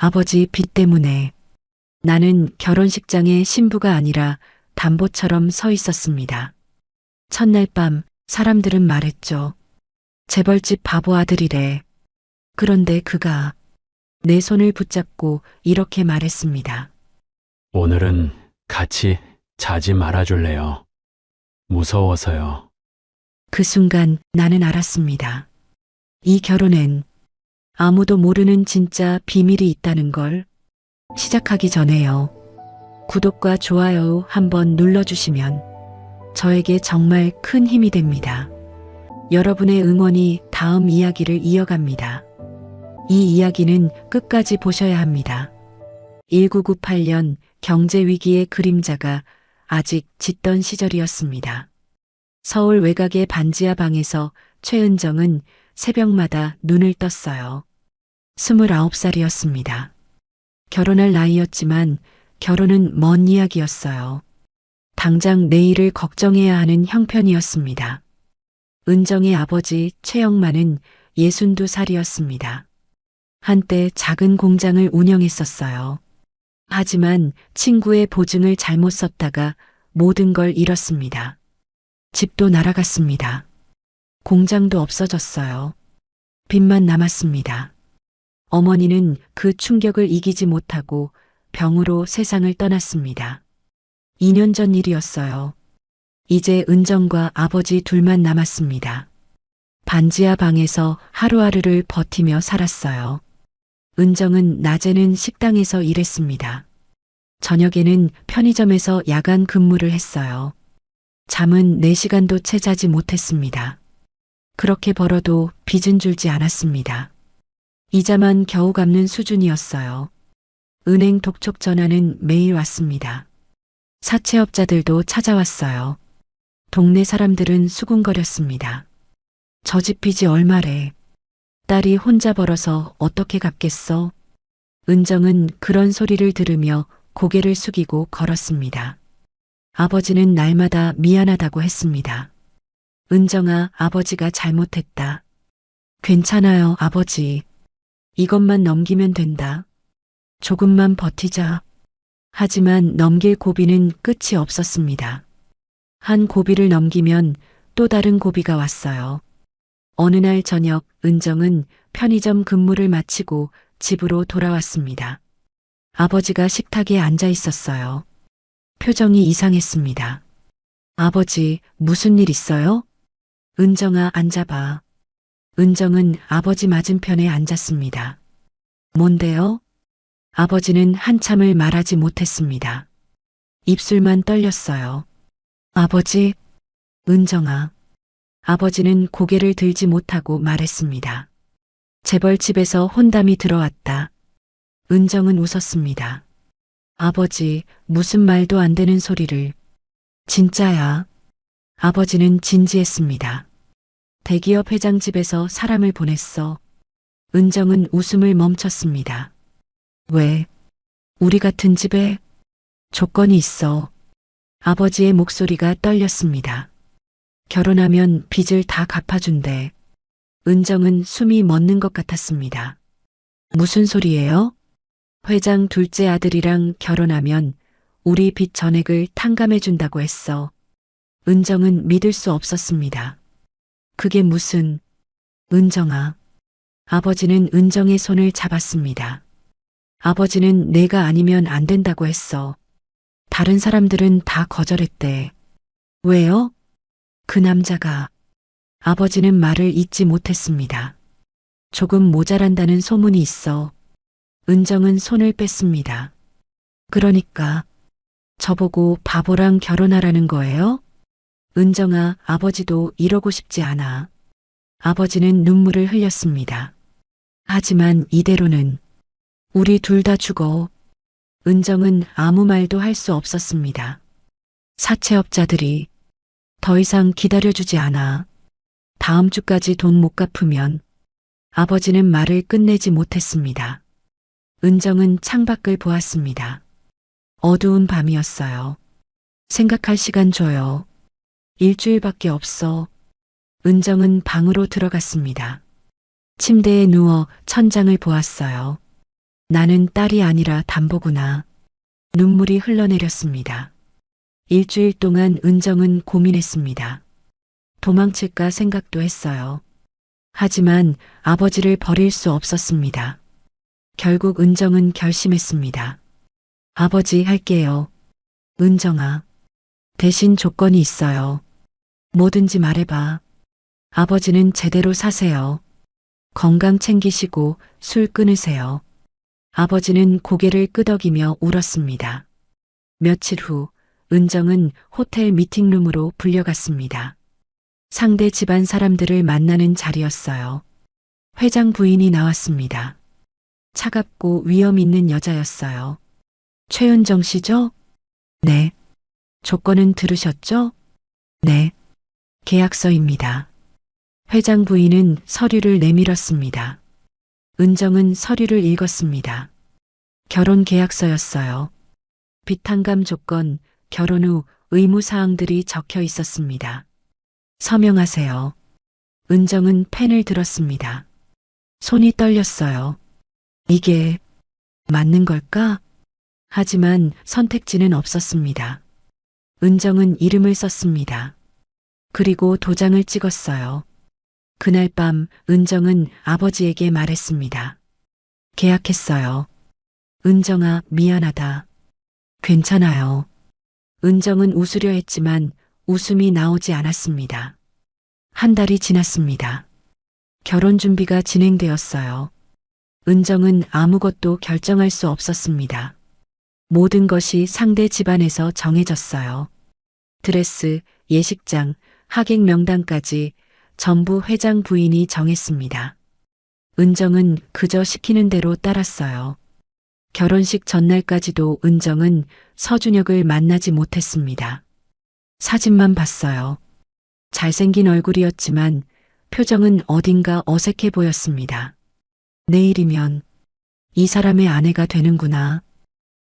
아버지 빚 때문에 나는 결혼식장에 신부가 아니라 담보처럼 서 있었습니다. 첫날 밤 사람들은 말했죠. 재벌집 바보 아들이래. 그런데 그가 내 손을 붙잡고 이렇게 말했습니다. 오늘은 같이 자지 말아줄래요? 무서워서요. 그 순간 나는 알았습니다. 이 결혼엔 아무도 모르는 진짜 비밀이 있다는 걸. 시작하기 전에요. 구독과 좋아요 한번 눌러주시면 저에게 정말 큰 힘이 됩니다. 여러분의 응원이 다음 이야기를 이어갑니다. 이 이야기는 끝까지 보셔야 합니다. 1998년 경제위기의 그림자가 아직 짙던 시절이었습니다. 서울 외곽의 반지하 방에서 최은정은 새벽마다 눈을 떴어요. 29살이었습니다. 결혼할 나이였지만 결혼은 먼 이야기였어요. 당장 내일을 걱정해야 하는 형편이었습니다. 은정의 아버지 최영만은 62살이었습니다. 한때 작은 공장을 운영했었어요. 하지만 친구의 보증을 잘못 썼다가 모든 걸 잃었습니다. 집도 날아갔습니다. 공장도 없어졌어요. 빚만 남았습니다. 어머니는 그 충격을 이기지 못하고 병으로 세상을 떠났습니다. 2년 전 일이었어요. 이제 은정과 아버지 둘만 남았습니다. 반지하 방에서 하루하루를 버티며 살았어요. 은정은 낮에는 식당에서 일했습니다. 저녁에는 편의점에서 야간 근무를 했어요. 잠은 4시간도 채 자지 못했습니다. 그렇게 벌어도 빚은 줄지 않았습니다. 이자만 겨우 갚는 수준이었어요. 은행 독촉 전화는 매일 왔습니다. 사채업자들도 찾아왔어요. 동네 사람들은 수군거렸습니다. 저 집 빚이 얼마래. 딸이 혼자 벌어서 어떻게 갚겠어? 은정은 그런 소리를 들으며 고개를 숙이고 걸었습니다. 아버지는 날마다 미안하다고 했습니다. 은정아, 아버지가 잘못했다. 괜찮아요, 아버지. 이것만 넘기면 된다. 조금만 버티자. 하지만 넘길 고비는 끝이 없었습니다. 한 고비를 넘기면 또 다른 고비가 왔어요. 어느 날 저녁 은정은 편의점 근무를 마치고 집으로 돌아왔습니다. 아버지가 식탁에 앉아 있었어요. 표정이 이상했습니다. 아버지, 무슨 일 있어요? 은정아, 앉아봐. 은정은 아버지 맞은편에 앉았습니다. 뭔데요? 아버지는 한참을 말하지 못했습니다. 입술만 떨렸어요. 아버지, 은정아. 아버지는 고개를 들지 못하고 말했습니다. 재벌집에서 혼담이 들어왔다. 은정은 웃었습니다. 아버지, 무슨 말도 안 되는 소리를. 진짜야. 아버지는 진지했습니다. 대기업 회장 집에서 사람을 보냈어. 은정은 웃음을 멈췄습니다. 왜? 우리 같은 집에? 조건이 있어. 아버지의 목소리가 떨렸습니다. 결혼하면 빚을 다 갚아준대. 은정은 숨이 멎는 것 같았습니다. 무슨 소리예요? 회장 둘째 아들이랑 결혼하면 우리 빚 전액을 탕감해준다고 했어. 은정은 믿을 수 없었습니다. 그게 무슨... 은정아. 아버지는 은정의 손을 잡았습니다. 아버지는 내가 아니면 안 된다고 했어. 다른 사람들은 다 거절했대. 왜요? 그 남자가... 아버지는 말을 잇지 못했습니다. 조금 모자란다는 소문이 있어. 은정은 손을 뺐습니다. 그러니까 저보고 바보랑 결혼하라는 거예요? 은정아, 아버지도 이러고 싶지 않아. 아버지는 눈물을 흘렸습니다. 하지만 이대로는 우리 둘 다 죽어. 은정은 아무 말도 할 수 없었습니다. 사채업자들이 더 이상 기다려주지 않아. 다음 주까지 돈 못 갚으면. 아버지는 말을 끝내지 못했습니다. 은정은 창밖을 보았습니다. 어두운 밤이었어요. 생각할 시간 줘요. 일주일밖에 없어. 은정은 방으로 들어갔습니다. 침대에 누워 천장을 보았어요. 나는 딸이 아니라 담보구나. 눈물이 흘러내렸습니다. 일주일 동안 은정은 고민했습니다. 도망칠까 생각도 했어요. 하지만 아버지를 버릴 수 없었습니다. 결국 은정은 결심했습니다. 아버지 할게요. 은정아. 대신 조건이 있어요. 뭐든지 말해봐. 아버지는 제대로 사세요. 건강 챙기시고 술 끊으세요. 아버지는 고개를 끄덕이며 울었습니다. 며칠 후 은정은 호텔 미팅룸으로 불려갔습니다. 상대 집안 사람들을 만나는 자리였어요. 회장 부인이 나왔습니다. 차갑고 위험 있는 여자였어요. 최은정 씨죠? 네. 조건은 들으셨죠? 네. 계약서입니다. 회장 부인은 서류를 내밀었습니다. 은정은 서류를 읽었습니다. 결혼 계약서였어요. 비탄감 조건, 결혼 후 의무사항들이 적혀 있었습니다. 서명하세요. 은정은 펜을 들었습니다. 손이 떨렸어요. 이게 맞는 걸까? 하지만 선택지는 없었습니다. 은정은 이름을 썼습니다. 그리고 도장을 찍었어요. 그날 밤 은정은 아버지에게 말했습니다. 계약했어요. 은정아, 미안하다. 괜찮아요. 은정은 웃으려 했지만 웃음이 나오지 않았습니다. 한 달이 지났습니다. 결혼 준비가 진행되었어요. 은정은 아무것도 결정할 수 없었습니다. 모든 것이 상대 집안에서 정해졌어요. 드레스, 예식장, 하객 명단까지 전부 회장 부인이 정했습니다. 은정은 그저 시키는 대로 따랐어요. 결혼식 전날까지도 은정은 서준혁을 만나지 못했습니다. 사진만 봤어요. 잘생긴 얼굴이었지만 표정은 어딘가 어색해 보였습니다. 내일이면 이 사람의 아내가 되는구나.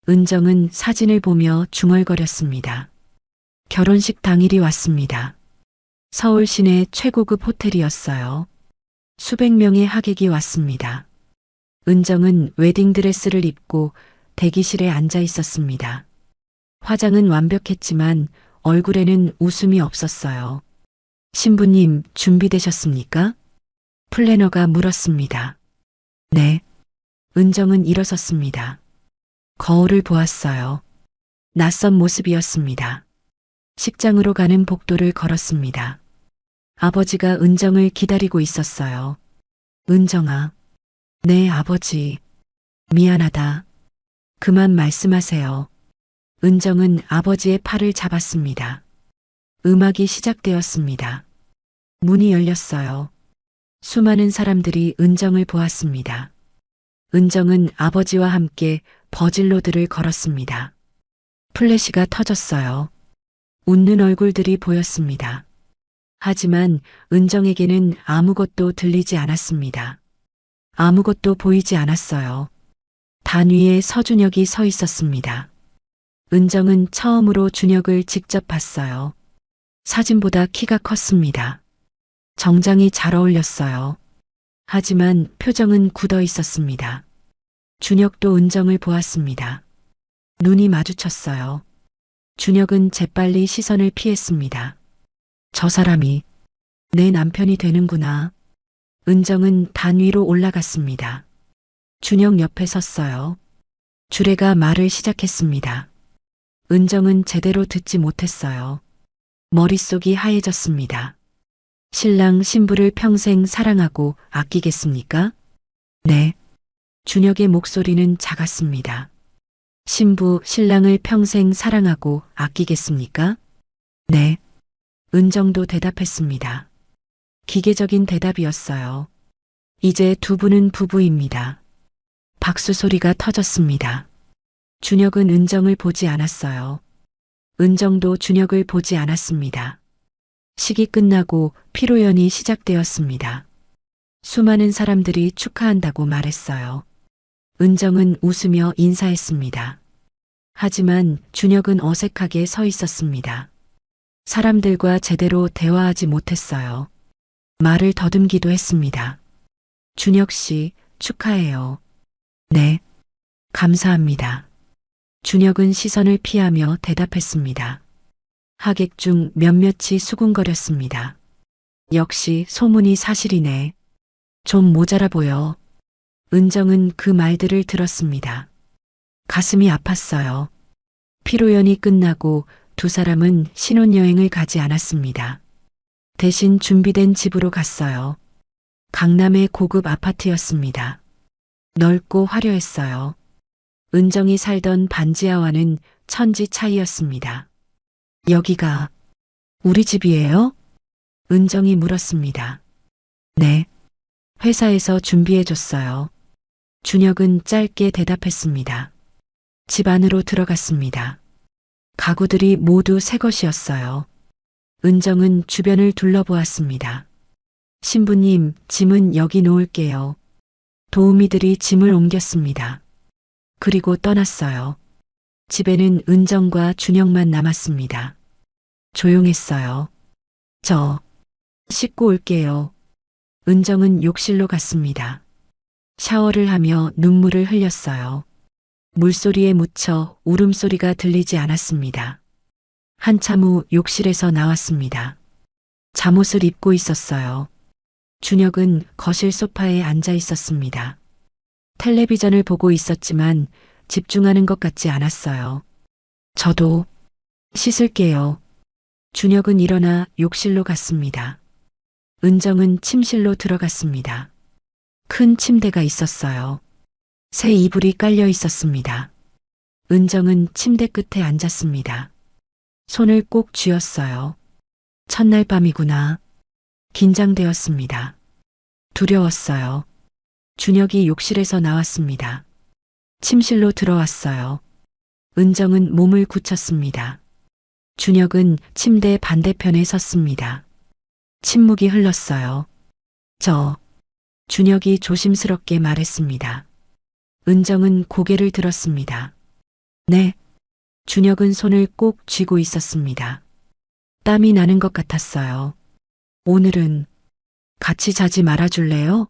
은정은 사진을 보며 중얼거렸습니다. 결혼식 당일이 왔습니다. 서울 시내 최고급 호텔이었어요. 수백 명의 하객이 왔습니다. 은정은 웨딩드레스를 입고 대기실에 앉아 있었습니다. 화장은 완벽했지만 얼굴에는 웃음이 없었어요. 신부님, 준비되셨습니까? 플래너가 물었습니다. 네. 은정은 일어섰습니다. 거울을 보았어요. 낯선 모습이었습니다. 식장으로 가는 복도를 걸었습니다. 아버지가 은정을 기다리고 있었어요. 은정아. 네, 아버지. 미안하다. 그만 말씀하세요. 은정은 아버지의 팔을 잡았습니다. 음악이 시작되었습니다. 문이 열렸어요. 수많은 사람들이 은정을 보았습니다. 은정은 아버지와 함께 버질로드를 걸었습니다. 플래시가 터졌어요. 웃는 얼굴들이 보였습니다. 하지만 은정에게는 아무것도 들리지 않았습니다. 아무것도 보이지 않았어요. 단 위에 서준혁이 서 있었습니다. 은정은 처음으로 준혁을 직접 봤어요. 사진보다 키가 컸습니다. 정장이 잘 어울렸어요. 하지만 표정은 굳어 있었습니다. 준혁도 은정을 보았습니다. 눈이 마주쳤어요. 준혁은 재빨리 시선을 피했습니다. 저 사람이 내 남편이 되는구나. 은정은 단 위로 올라갔습니다. 준혁 옆에 섰어요. 주례가 말을 시작했습니다. 은정은 제대로 듣지 못했어요. 머릿속이 하얘졌습니다. 신랑 신부를 평생 사랑하고 아끼겠습니까? 네. 준혁의 목소리는 작았습니다. 신부, 신랑을 평생 사랑하고 아끼겠습니까? 네. 은정도 대답했습니다. 기계적인 대답이었어요. 이제 두 분은 부부입니다. 박수 소리가 터졌습니다. 준혁은 은정을 보지 않았어요. 은정도 준혁을 보지 않았습니다. 식이 끝나고 피로연이 시작되었습니다. 수많은 사람들이 축하한다고 말했어요. 은정은 웃으며 인사했습니다. 하지만 준혁은 어색하게 서 있었습니다. 사람들과 제대로 대화하지 못했어요. 말을 더듬기도 했습니다. 준혁 씨, 축하해요. 네. 감사합니다. 준혁은 시선을 피하며 대답했습니다. 하객 중 몇몇이 수군거렸습니다. 역시 소문이 사실이네. 좀 모자라 보여. 은정은 그 말들을 들었습니다. 가슴이 아팠어요. 피로연이 끝나고 두 사람은 신혼여행을 가지 않았습니다. 대신 준비된 집으로 갔어요. 강남의 고급 아파트였습니다. 넓고 화려했어요. 은정이 살던 반지하와는 천지 차이였습니다. 여기가 우리 집이에요? 은정이 물었습니다. 네. 회사에서 준비해줬어요. 준혁은 짧게 대답했습니다. 집 안으로 들어갔습니다. 가구들이 모두 새 것이었어요. 은정은 주변을 둘러보았습니다. 신부님, 짐은 여기 놓을게요. 도우미들이 짐을 옮겼습니다. 그리고 떠났어요. 집에는 은정과 준혁만 남았습니다. 조용했어요. 저 씻고 올게요. 은정은 욕실로 갔습니다. 샤워를 하며 눈물을 흘렸어요. 물소리에 묻혀 울음소리가 들리지 않았습니다. 한참 후 욕실에서 나왔습니다. 잠옷을 입고 있었어요. 준혁은 거실 소파에 앉아 있었습니다. 텔레비전을 보고 있었지만 집중하는 것 같지 않았어요. 저도 씻을게요. 준혁은 일어나 욕실로 갔습니다. 은정은 침실로 들어갔습니다. 큰 침대가 있었어요. 새 이불이 깔려 있었습니다. 은정은 침대 끝에 앉았습니다. 손을 꼭 쥐었어요. 첫날 밤이구나. 긴장되었습니다. 두려웠어요. 준혁이 욕실에서 나왔습니다. 침실로 들어왔어요. 은정은 몸을 굳혔습니다. 준혁은 침대 반대편에 섰습니다. 침묵이 흘렀어요. 준혁이 조심스럽게 말했습니다. 은정은 고개를 들었습니다. 네. 준혁은 손을 꼭 쥐고 있었습니다. 땀이 나는 것 같았어요. 오늘은 같이 자지 말아줄래요?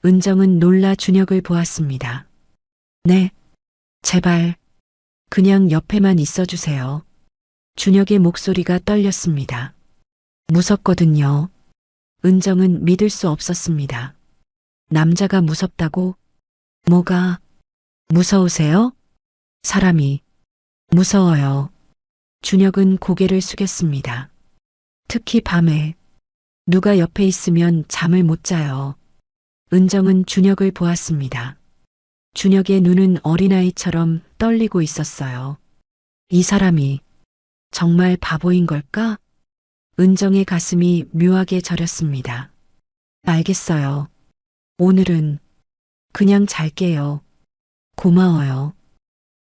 은정은 놀라 준혁을 보았습니다. 네. 제발. 그냥 옆에만 있어주세요. 준혁의 목소리가 떨렸습니다. 무섭거든요. 은정은 믿을 수 없었습니다. 남자가 무섭다고? 뭐가 무서우세요? 사람이 무서워요. 준혁은 고개를 숙였습니다. 특히 밤에 누가 옆에 있으면 잠을 못 자요. 은정은 준혁을 보았습니다. 준혁의 눈은 어린아이처럼 떨리고 있었어요. 이 사람이 정말 바보인 걸까? 은정의 가슴이 묘하게 저렸습니다. 알겠어요. 오늘은 그냥 잘게요. 고마워요.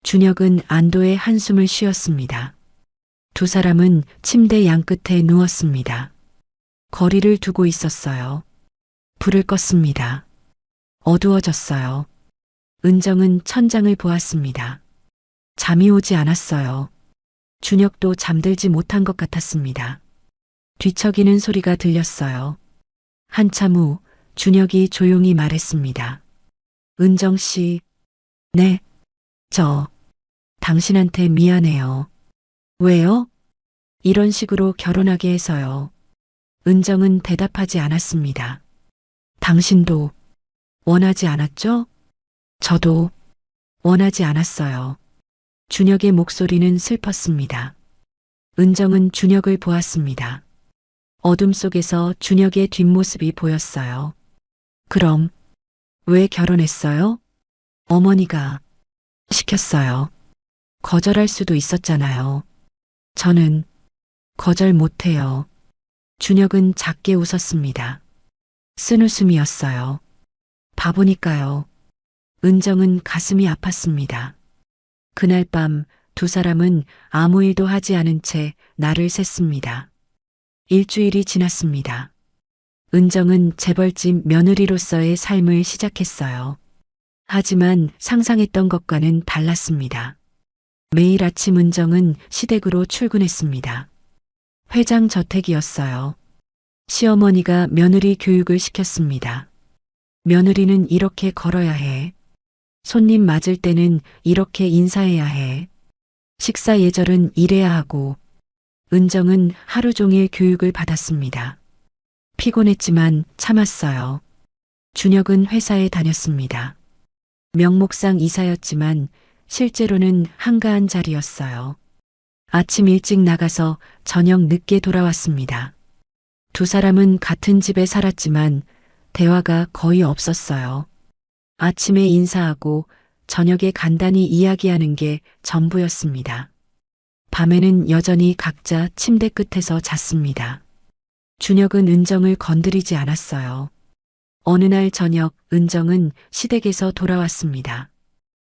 준혁은 안도의 한숨을 쉬었습니다. 두 사람은 침대 양끝에 누웠습니다. 거리를 두고 있었어요. 불을 껐습니다. 어두워졌어요. 은정은 천장을 보았습니다. 잠이 오지 않았어요. 준혁도 잠들지 못한 것 같았습니다. 뒤척이는 소리가 들렸어요. 한참 후 준혁이 조용히 말했습니다. 은정 씨, 네, 당신한테 미안해요. 왜요? 이런 식으로 결혼하게 해서요. 은정은 대답하지 않았습니다. 당신도 원하지 않았죠? 저도 원하지 않았어요. 준혁의 목소리는 슬펐습니다. 은정은 준혁을 보았습니다. 어둠 속에서 준혁의 뒷모습이 보였어요. 그럼 왜 결혼했어요? 어머니가 시켰어요. 거절할 수도 있었잖아요. 저는 거절 못해요. 준혁은 작게 웃었습니다. 쓴웃음이었어요. 바보니까요. 은정은 가슴이 아팠습니다. 그날 밤 두 사람은 아무 일도 하지 않은 채 날을 샜습니다. 일주일이 지났습니다. 은정은 재벌집 며느리로서의 삶을 시작했어요. 하지만 상상했던 것과는 달랐습니다. 매일 아침 은정은 시댁으로 출근했습니다. 회장 저택이었어요. 시어머니가 며느리 교육을 시켰습니다. 며느리는 이렇게 걸어야 해. 손님 맞을 때는 이렇게 인사해야 해. 식사 예절은 이래야 하고, 은정은 하루 종일 교육을 받았습니다. 피곤했지만 참았어요. 준혁은 회사에 다녔습니다. 명목상 이사였지만 실제로는 한가한 자리였어요. 아침 일찍 나가서 저녁 늦게 돌아왔습니다. 두 사람은 같은 집에 살았지만 대화가 거의 없었어요. 아침에 인사하고 저녁에 간단히 이야기하는 게 전부였습니다. 밤에는 여전히 각자 침대 끝에서 잤습니다. 준혁은 은정을 건드리지 않았어요. 어느 날 저녁 은정은 시댁에서 돌아왔습니다.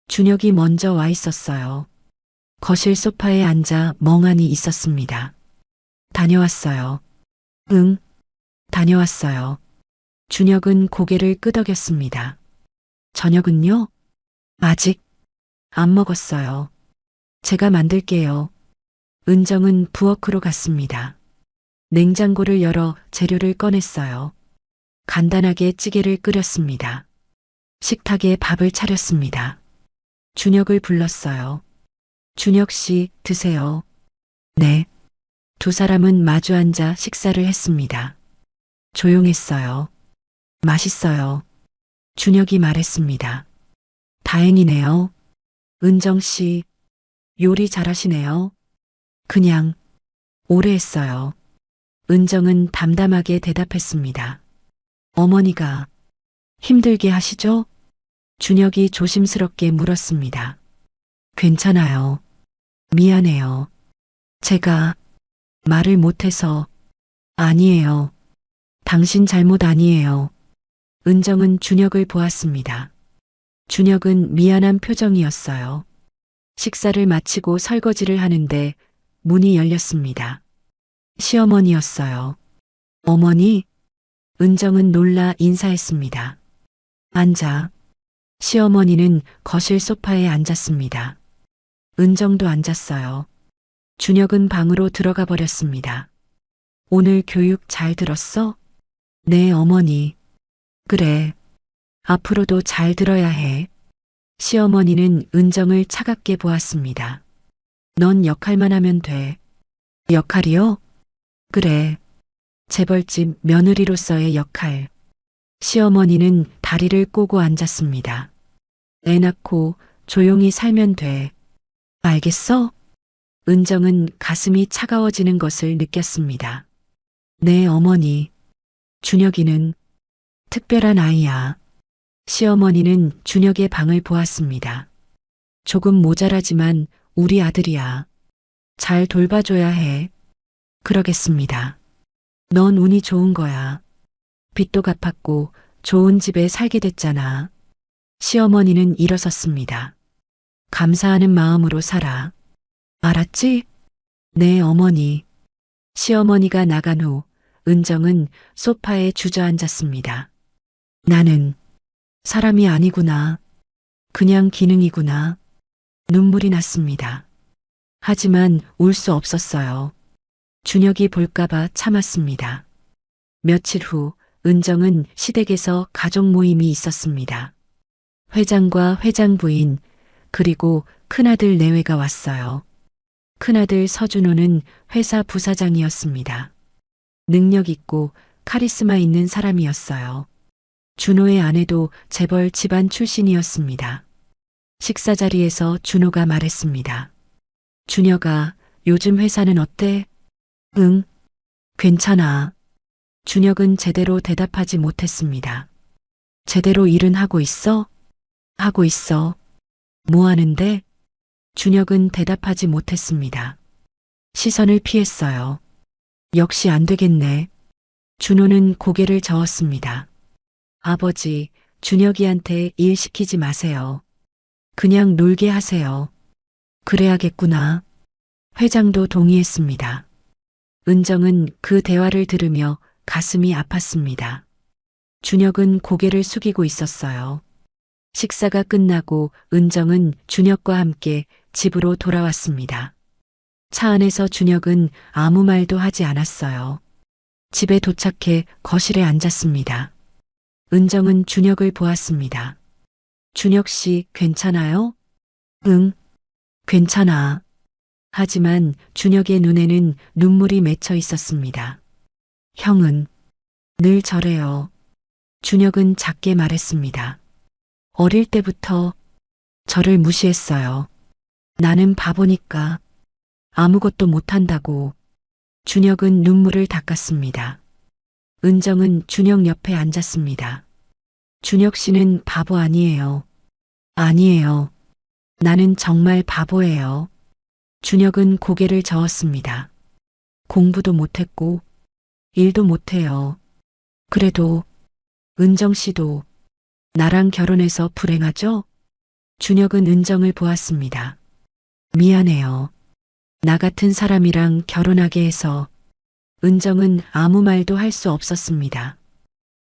준혁이 먼저 와 있었어요. 거실 소파에 앉아 멍하니 있었습니다. 다녀왔어요. 응, 다녀왔어요. 준혁은 고개를 끄덕였습니다. 저녁은요? 아직 안 먹었어요. 제가 만들게요. 은정은 부엌으로 갔습니다. 냉장고를 열어 재료를 꺼냈어요. 간단하게 찌개를 끓였습니다. 식탁에 밥을 차렸습니다. 준혁을 불렀어요. 준혁 씨, 드세요. 네. 두 사람은 마주 앉아 식사를 했습니다. 조용했어요. 맛있어요. 준혁이 말했습니다. 다행이네요. 은정 씨, 요리 잘하시네요. 그냥 오래 했어요. 은정은 담담하게 대답했습니다. 어머니가 힘들게 하시죠? 준혁이 조심스럽게 물었습니다. 괜찮아요. 미안해요. 제가 말을 못해서. 아니에요. 당신 잘못 아니에요. 은정은 준혁을 보았습니다. 준혁은 미안한 표정이었어요. 식사를 마치고 설거지를 하는데 문이 열렸습니다. 시어머니였어요. 어머니? 은정은 놀라 인사했습니다. 앉아. 시어머니는 거실 소파에 앉았습니다. 은정도 앉았어요. 준혁은 방으로 들어가 버렸습니다. 오늘 교육 잘 들었어? 네, 어머니. 그래. 앞으로도 잘 들어야 해. 시어머니는 은정을 차갑게 보았습니다. 넌 역할만 하면 돼. 역할이요? 그래. 재벌집 며느리로서의 역할. 시어머니는 다리를 꼬고 앉았습니다. 애 낳고 조용히 살면 돼. 알겠어? 은정은 가슴이 차가워지는 것을 느꼈습니다. 네, 어머니. 준혁이는 특별한 아이야. 시어머니는 준혁의 방을 보았습니다. 조금 모자라지만 우리 아들이야. 잘 돌봐줘야 해. 그러겠습니다. 넌 운이 좋은 거야. 빚도 갚았고 좋은 집에 살게 됐잖아. 시어머니는 일어섰습니다. 감사하는 마음으로 살아. 알았지? 네, 어머니. 시어머니가 나간 후 은정은 소파에 주저앉았습니다. 나는 사람이 아니구나. 그냥 기능이구나. 눈물이 났습니다. 하지만 울 수 없었어요. 준혁이 볼까봐 참았습니다. 며칠 후 은정은 시댁에서 가족 모임이 있었습니다. 회장과 회장 부인 그리고 큰아들 내외가 왔어요. 큰아들 서준호는 회사 부사장이었습니다. 능력 있고 카리스마 있는 사람이었어요. 준호의 아내도 재벌 집안 출신이었습니다. 식사 자리에서 준호가 말했습니다. 준혁아, 요즘 회사는 어때? 응, 괜찮아. 준혁은 제대로 대답하지 못했습니다. 제대로 일은 하고 있어? 하고 있어. 뭐 하는데? 준혁은 대답하지 못했습니다. 시선을 피했어요. 역시 안 되겠네. 준호는 고개를 저었습니다. 아버지, 준혁이한테 일 시키지 마세요. 그냥 놀게 하세요. 그래야겠구나. 회장도 동의했습니다. 은정은 그 대화를 들으며 가슴이 아팠습니다. 준혁은 고개를 숙이고 있었어요. 식사가 끝나고 은정은 준혁과 함께 집으로 돌아왔습니다. 차 안에서 준혁은 아무 말도 하지 않았어요. 집에 도착해 거실에 앉았습니다. 은정은 준혁을 보았습니다. 준혁 씨 괜찮아요? 응, 괜찮아. 하지만 준혁의 눈에는 눈물이 맺혀 있었습니다. 형은 늘 저래요. 준혁은 작게 말했습니다. 어릴 때부터 저를 무시했어요. 나는 바보니까 아무것도 못한다고. 준혁은 눈물을 닦았습니다. 은정은 준혁 옆에 앉았습니다. 준혁 씨는 바보 아니에요. 아니에요. 나는 정말 바보예요. 준혁은 고개를 저었습니다. 공부도 못했고, 일도 못해요. 그래도, 은정 씨도 나랑 결혼해서 불행하죠? 준혁은 은정을 보았습니다. 미안해요. 나 같은 사람이랑 결혼하게 해서 은정은 아무 말도 할 수 없었습니다.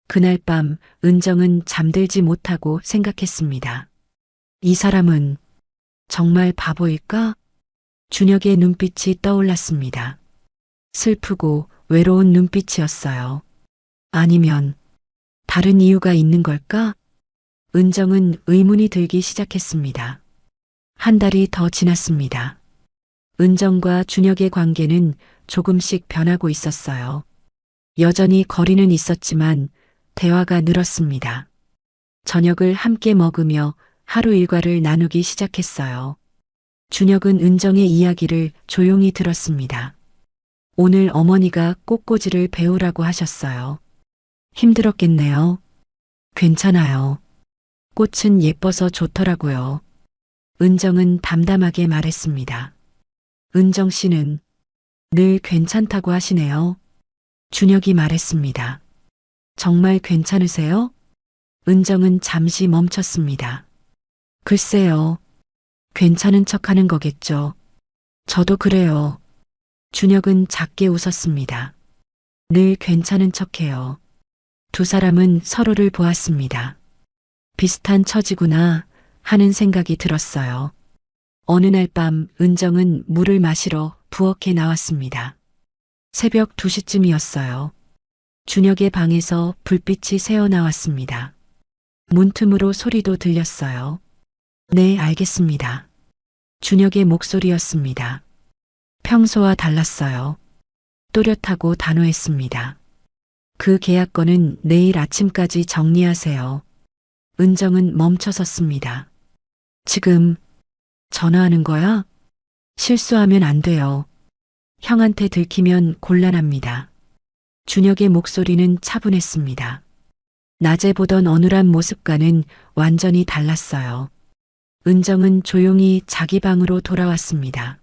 그날 밤 은정은 잠들지 못하고 생각했습니다. 이 사람은 정말 바보일까? 준혁의 눈빛이 떠올랐습니다. 슬프고 외로운 눈빛이었어요. 아니면 다른 이유가 있는 걸까? 은정은 의문이 들기 시작했습니다. 한 달이 더 지났습니다. 은정과 준혁의 관계는 조금씩 변하고 있었어요. 여전히 거리는 있었지만 대화가 늘었습니다. 저녁을 함께 먹으며 하루 일과를 나누기 시작했어요. 준혁은 은정의 이야기를 조용히 들었습니다. 오늘 어머니가 꽃꽂이를 배우라고 하셨어요. 힘들었겠네요. 괜찮아요. 꽃은 예뻐서 좋더라고요. 은정은 담담하게 말했습니다. 은정 씨는 늘 괜찮다고 하시네요. 준혁이 말했습니다. 정말 괜찮으세요? 은정은 잠시 멈췄습니다. 글쎄요. 괜찮은 척 하는 거겠죠. 저도 그래요. 준혁은 작게 웃었습니다. 늘 괜찮은 척해요. 두 사람은 서로를 보았습니다. 비슷한 처지구나 하는 생각이 들었어요. 어느 날 밤 은정은 물을 마시러 부엌에 나왔습니다. 새벽 2시쯤이었어요. 준혁의 방에서 불빛이 새어 나왔습니다. 문틈으로 소리도 들렸어요. 네, 알겠습니다. 준혁의 목소리였습니다. 평소와 달랐어요. 또렷하고 단호했습니다. 그 계약건은 내일 아침까지 정리하세요. 은정은 멈춰섰습니다. 지금 전화하는 거야? 실수하면 안 돼요. 형한테 들키면 곤란합니다. 준혁의 목소리는 차분했습니다. 낮에 보던 어눌한 모습과는 완전히 달랐어요. 은정은 조용히 자기 방으로 돌아왔습니다.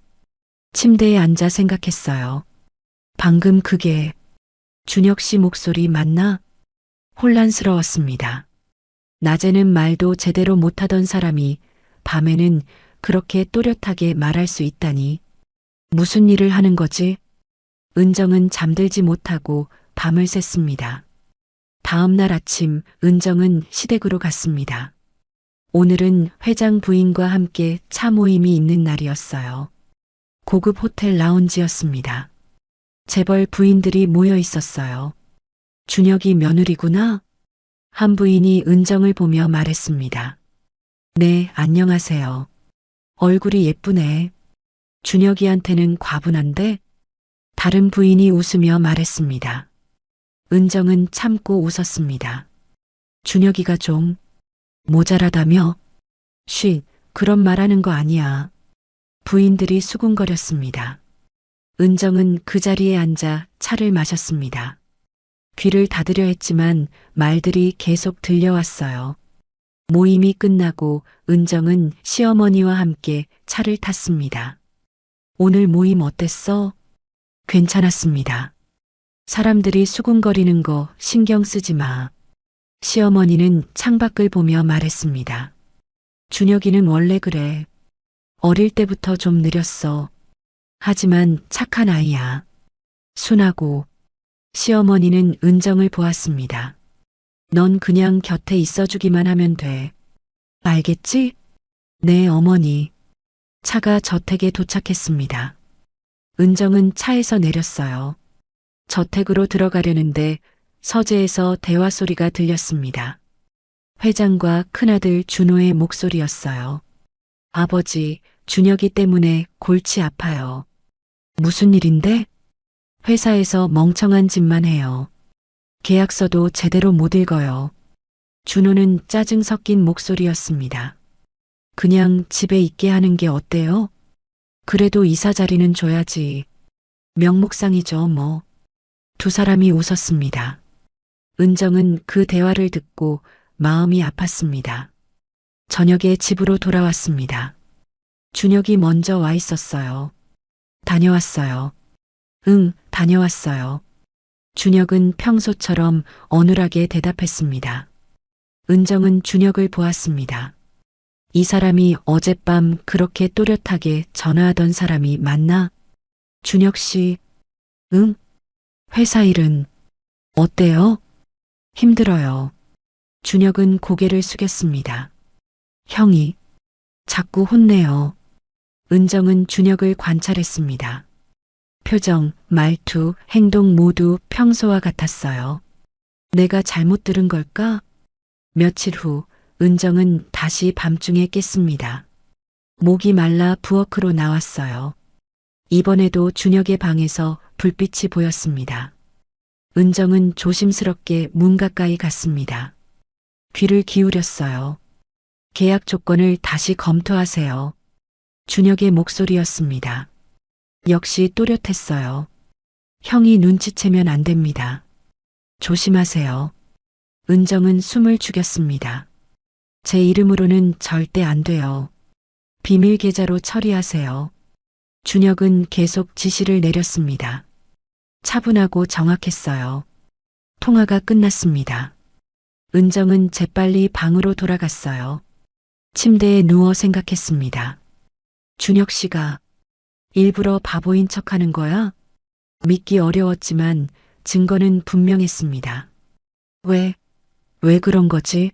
침대에 앉아 생각했어요. 방금 그게 준혁 씨 목소리 맞나? 혼란스러웠습니다. 낮에는 말도 제대로 못하던 사람이 밤에는 그렇게 또렷하게 말할 수 있다니. 무슨 일을 하는 거지? 은정은 잠들지 못하고 밤을 샜습니다. 다음 날 아침 은정은 시댁으로 갔습니다. 오늘은 회장 부인과 함께 차 모임이 있는 날이었어요. 고급 호텔 라운지였습니다. 재벌 부인들이 모여 있었어요. 준혁이 며느리구나? 한 부인이 은정을 보며 말했습니다. 네, 안녕하세요. 얼굴이 예쁘네. 준혁이한테는 과분한데? 다른 부인이 웃으며 말했습니다. 은정은 참고 웃었습니다. 준혁이가 좀 모자라다며? 쉿, 그런 말하는 거 아니야. 부인들이 수군거렸습니다. 은정은 그 자리에 앉아 차를 마셨습니다. 귀를 닫으려 했지만 말들이 계속 들려왔어요. 모임이 끝나고 은정은 시어머니와 함께 차를 탔습니다. 오늘 모임 어땠어? 괜찮았습니다. 사람들이 수군거리는 거 신경 쓰지 마. 시어머니는 창밖을 보며 말했습니다. 준혁이는 원래 그래. 어릴 때부터 좀 느렸어. 하지만 착한 아이야. 순하고. 시어머니는 은정을 보았습니다. 넌 그냥 곁에 있어주기만 하면 돼. 알겠지? 네, 어머니. 차가 저택에 도착했습니다. 은정은 차에서 내렸어요. 저택으로 들어가려는데 서재에서 대화 소리가 들렸습니다. 회장과 큰아들 준호의 목소리였어요. 아버지, 준혁이 때문에 골치 아파요. 무슨 일인데? 회사에서 멍청한 짓만 해요. 계약서도 제대로 못 읽어요. 준호는 짜증 섞인 목소리였습니다. 그냥 집에 있게 하는 게 어때요? 그래도 이사 자리는 줘야지. 명목상이죠, 뭐. 두 사람이 웃었습니다. 은정은 그 대화를 듣고 마음이 아팠습니다. 저녁에 집으로 돌아왔습니다. 준혁이 먼저 와 있었어요. 다녀왔어요. 응, 다녀왔어요. 준혁은 평소처럼 어눌하게 대답했습니다. 은정은 준혁을 보았습니다. 이 사람이 어젯밤 그렇게 또렷하게 전화하던 사람이 맞나? 준혁 씨, 응? 회사 일은 어때요? 힘들어요. 준혁은 고개를 숙였습니다. 형이 자꾸 혼내요. 은정은 준혁을 관찰했습니다. 표정, 말투, 행동 모두 평소와 같았어요. 내가 잘못 들은 걸까? 며칠 후 은정은 다시 밤중에 깼습니다. 목이 말라 부엌으로 나왔어요. 이번에도 준혁의 방에서 불빛이 보였습니다. 은정은 조심스럽게 문 가까이 갔습니다. 귀를 기울였어요. 계약 조건을 다시 검토하세요. 준혁의 목소리였습니다. 역시 또렷했어요. 형이 눈치채면 안 됩니다. 조심하세요. 은정은 숨을 죽였습니다. 제 이름으로는 절대 안 돼요. 비밀 계좌로 처리하세요. 준혁은 계속 지시를 내렸습니다. 차분하고 정확했어요. 통화가 끝났습니다. 은정은 재빨리 방으로 돌아갔어요. 침대에 누워 생각했습니다. 준혁 씨가 일부러 바보인 척하는 거야? 믿기 어려웠지만 증거는 분명했습니다. 왜 그런 거지?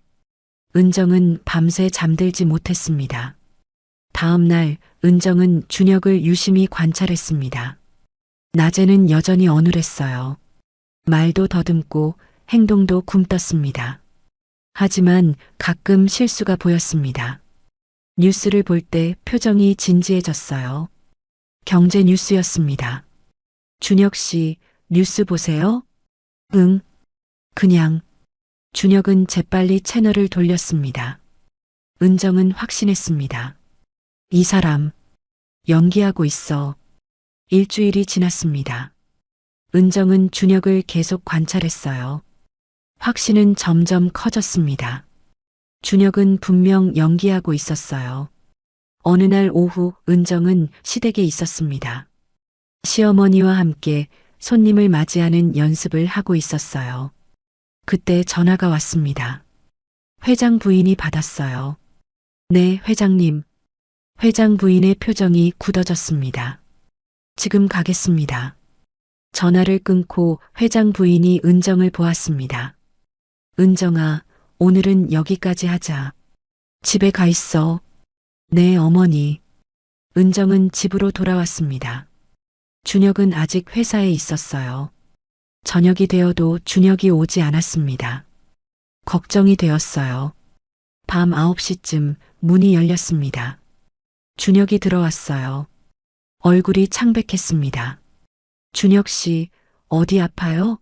은정은 밤새 잠들지 못했습니다. 다음 날 은정은 준혁을 유심히 관찰했습니다. 낮에는 여전히 어눌했어요. 말도 더듬고 행동도 굼떴습니다. 하지만 가끔 실수가 보였습니다. 뉴스를 볼 때 표정이 진지해졌어요. 경제 뉴스였습니다. 준혁 씨, 뉴스 보세요? 응, 그냥. 준혁은 재빨리 채널을 돌렸습니다. 은정은 확신했습니다. 이 사람, 연기하고 있어. 일주일이 지났습니다. 은정은 준혁을 계속 관찰했어요. 확신은 점점 커졌습니다. 준혁은 분명 연기하고 있었어요. 어느 날 오후 은정은 시댁에 있었습니다. 시어머니와 함께 손님을 맞이하는 연습을 하고 있었어요. 그때 전화가 왔습니다. 회장 부인이 받았어요. 네, 회장님. 회장 부인의 표정이 굳어졌습니다. 지금 가겠습니다. 전화를 끊고 회장 부인이 은정을 보았습니다. 은정아, 오늘은 여기까지 하자. 집에 가 있어. 네, 어머니. 은정은 집으로 돌아왔습니다. 준혁은 아직 회사에 있었어요. 저녁이 되어도 준혁이 오지 않았습니다. 걱정이 되었어요. 밤 9시쯤 문이 열렸습니다. 준혁이 들어왔어요. 얼굴이 창백했습니다. 준혁 씨, 어디 아파요?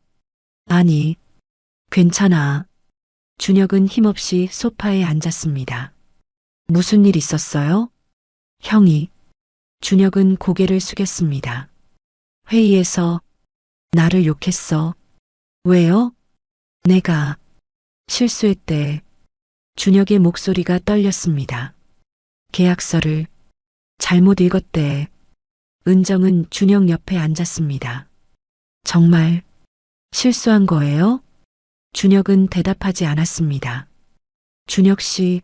아니, 괜찮아. 준혁은 힘없이 소파에 앉았습니다. 무슨 일 있었어요? 형이. 준혁은 고개를 숙였습니다. 회의에서 나를 욕했어. 왜요? 내가 실수했대. 준혁의 목소리가 떨렸습니다. 계약서를 잘못 읽었대. 은정은 준혁 옆에 앉았습니다. 정말 실수한 거예요? 준혁은 대답하지 않았습니다. 준혁 씨,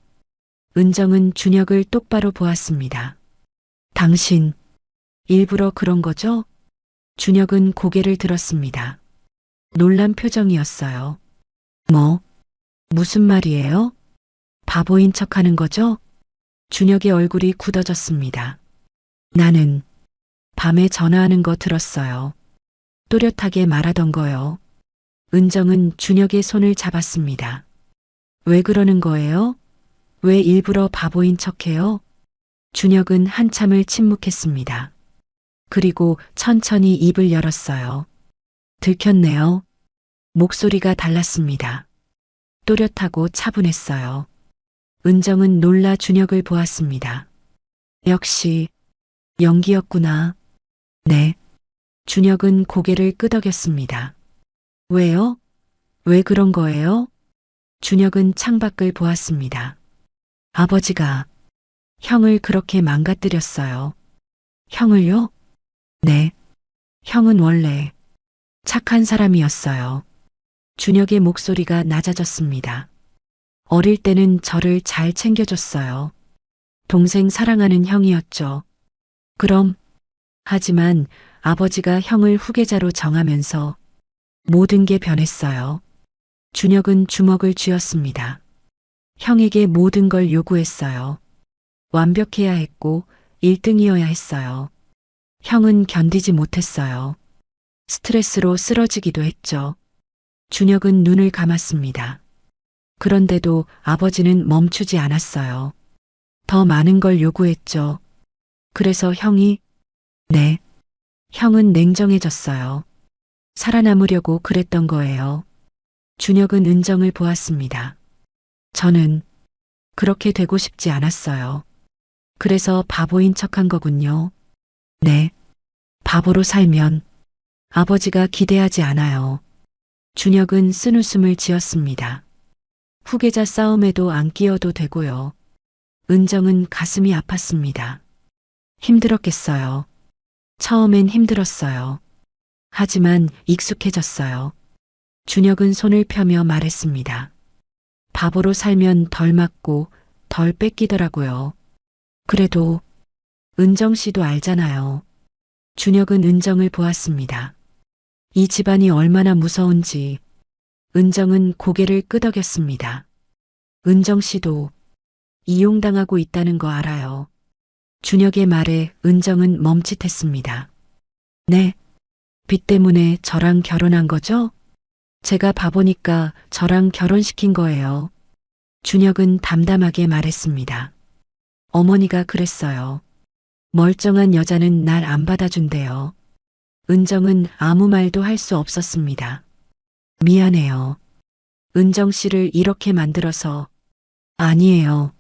은정은 준혁을 똑바로 보았습니다. 당신 일부러 그런 거죠? 준혁은 고개를 들었습니다. 놀란 표정이었어요. 무슨 말이에요? 바보인 척하는 거죠? 준혁의 얼굴이 굳어졌습니다. 나는 밤에 전화하는 거 들었어요. 또렷하게 말하던 거요. 은정은 준혁의 손을 잡았습니다. 왜 그러는 거예요? 왜 일부러 바보인 척해요? 준혁은 한참을 침묵했습니다. 그리고 천천히 입을 열었어요. 들켰네요. 목소리가 달랐습니다. 또렷하고 차분했어요. 은정은 놀라 준혁을 보았습니다. 역시 연기였구나. 네. 준혁은 고개를 끄덕였습니다. 왜요? 왜 그런 거예요? 준혁은 창밖을 보았습니다. 아버지가 형을 그렇게 망가뜨렸어요. 형을요? 네. 형은 원래 착한 사람이었어요. 준혁의 목소리가 낮아졌습니다. 어릴 때는 저를 잘 챙겨줬어요. 동생 사랑하는 형이었죠. 그럼, 하지만 아버지가 형을 후계자로 정하면서 모든 게 변했어요. 준혁은 주먹을 쥐었습니다. 형에게 모든 걸 요구했어요. 완벽해야 했고 1등이어야 했어요. 형은 견디지 못했어요. 스트레스로 쓰러지기도 했죠. 준혁은 눈을 감았습니다. 그런데도 아버지는 멈추지 않았어요. 더 많은 걸 요구했죠. 그래서 형이, 네. 형은 냉정해졌어요. 살아남으려고 그랬던 거예요. 준혁은 은정을 보았습니다. 저는 그렇게 되고 싶지 않았어요. 그래서 바보인 척한 거군요. 네. 바보로 살면 아버지가 기대하지 않아요. 준혁은 쓴웃음을 지었습니다. 후계자 싸움에도 안 끼어도 되고요. 은정은 가슴이 아팠습니다. 힘들었겠어요. 처음엔 힘들었어요. 하지만 익숙해졌어요. 준혁은 손을 펴며 말했습니다. 바보로 살면 덜 맞고 덜 뺏기더라고요. 그래도 은정 씨도 알잖아요. 준혁은 은정을 보았습니다. 이 집안이 얼마나 무서운지. 은정은 고개를 끄덕였습니다. 은정 씨도 이용당하고 있다는 거 알아요. 준혁의 말에 은정은 멈칫했습니다. 네. 빚 때문에 저랑 결혼한 거죠? 제가 바보니까 저랑 결혼시킨 거예요. 준혁은 담담하게 말했습니다. 어머니가 그랬어요. 멀쩡한 여자는 날 안 받아준대요. 은정은 아무 말도 할 수 없었습니다. 미안해요. 은정 씨를 이렇게 만들어서. 아니에요.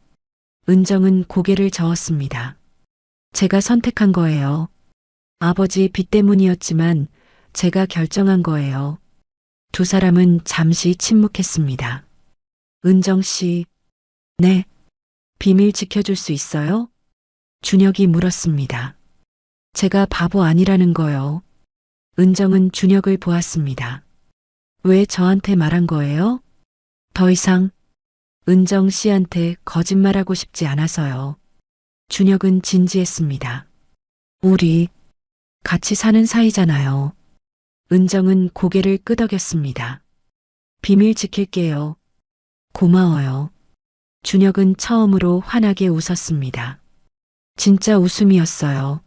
은정은 고개를 저었습니다. 제가 선택한 거예요. 아버지 빚 때문이었지만 제가 결정한 거예요. 두 사람은 잠시 침묵했습니다. 은정 씨, 네. 비밀 지켜줄 수 있어요? 준혁이 물었습니다. 제가 바보 아니라는 거요. 은정은 준혁을 보았습니다. 왜 저한테 말한 거예요? 더 이상 은정 씨한테 거짓말하고 싶지 않아서요. 준혁은 진지했습니다. 우리 같이 사는 사이잖아요. 은정은 고개를 끄덕였습니다. 비밀 지킬게요. 고마워요. 준혁은 처음으로 환하게 웃었습니다. 진짜 웃음이었어요.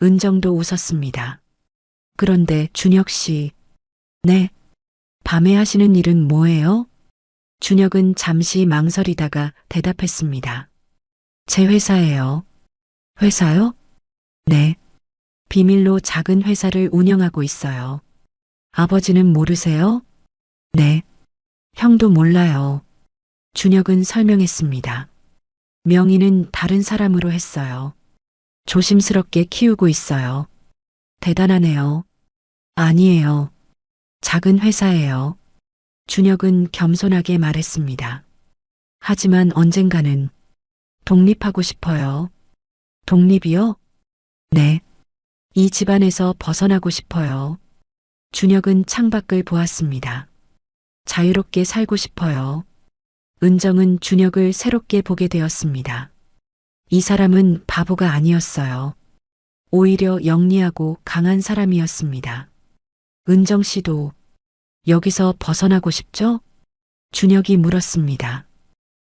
은정도 웃었습니다. 그런데 준혁 씨, 네. 밤에 하시는 일은 뭐예요? 준혁은 잠시 망설이다가 대답했습니다. 제 회사예요. 회사요? 네. 비밀로 작은 회사를 운영하고 있어요. 아버지는 모르세요? 네. 형도 몰라요. 준혁은 설명했습니다. 명의는 다른 사람으로 했어요. 조심스럽게 키우고 있어요. 대단하네요. 아니에요. 작은 회사예요. 준혁은 겸손하게 말했습니다. 하지만 언젠가는 독립하고 싶어요. 독립이요? 네. 이 집안에서 벗어나고 싶어요. 준혁은 창밖을 보았습니다. 자유롭게 살고 싶어요. 은정은 준혁을 새롭게 보게 되었습니다. 이 사람은 바보가 아니었어요. 오히려 영리하고 강한 사람이었습니다. 은정 씨도 여기서 벗어나고 싶죠? 준혁이 물었습니다.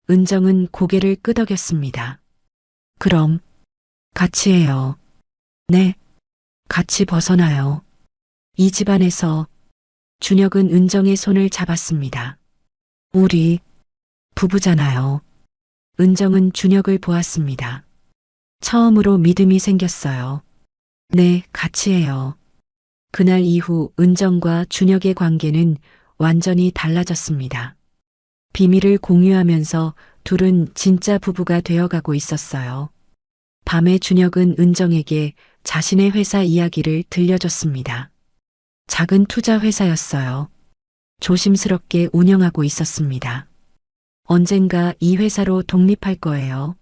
은정은 고개를 끄덕였습니다. 그럼 같이 해요. 네, 같이 벗어나요. 이 집안에서. 준혁은 은정의 손을 잡았습니다. 우리 부부잖아요. 은정은 준혁을 보았습니다. 처음으로 믿음이 생겼어요. 네, 같이 해요. 그날 이후 은정과 준혁의 관계는 완전히 달라졌습니다. 비밀을 공유하면서 둘은 진짜 부부가 되어가고 있었어요. 밤에 준혁은 은정에게 자신의 회사 이야기를 들려줬습니다. 작은 투자 회사였어요. 조심스럽게 운영하고 있었습니다. 언젠가 이 회사로 독립할 거예요.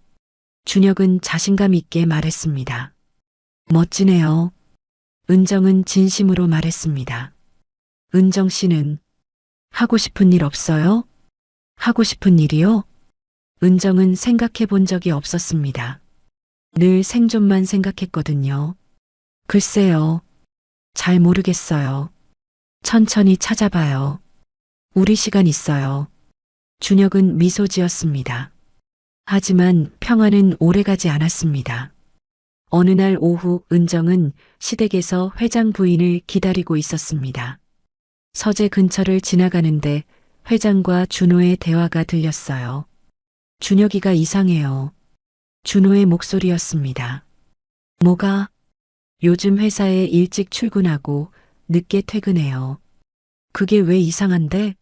준혁은 자신감 있게 말했습니다. 멋지네요. 은정은 진심으로 말했습니다. 은정 씨는 하고 싶은 일 없어요? 하고 싶은 일이요? 은정은 생각해 본 적이 없었습니다. 늘 생존만 생각했거든요. 글쎄요. 잘 모르겠어요. 천천히 찾아봐요. 우리 시간 있어요. 준혁은 미소 지었습니다. 하지만 평화는 오래가지 않았습니다. 어느 날 오후 은정은 시댁에서 회장 부인을 기다리고 있었습니다. 서재 근처를 지나가는데 회장과 준호의 대화가 들렸어요. 준혁이가 이상해요. 준호의 목소리였습니다. 뭐가? 요즘 회사에 일찍 출근하고 늦게 퇴근해요. 그게 왜 이상한데?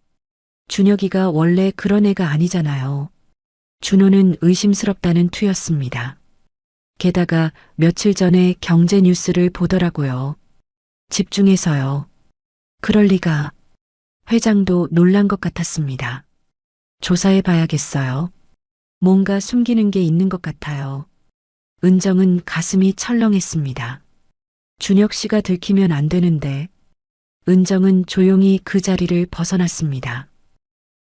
준혁이가 원래 그런 애가 아니잖아요. 준호는 의심스럽다는 투였습니다. 게다가 며칠 전에 경제 뉴스를 보더라고요. 집중해서요. 그럴 리가. 회장도 놀란 것 같았습니다. 조사해 봐야겠어요. 뭔가 숨기는 게 있는 것 같아요. 은정은 가슴이 철렁했습니다. 준혁 씨가 들키면 안 되는데. 은정은 조용히 그 자리를 벗어났습니다.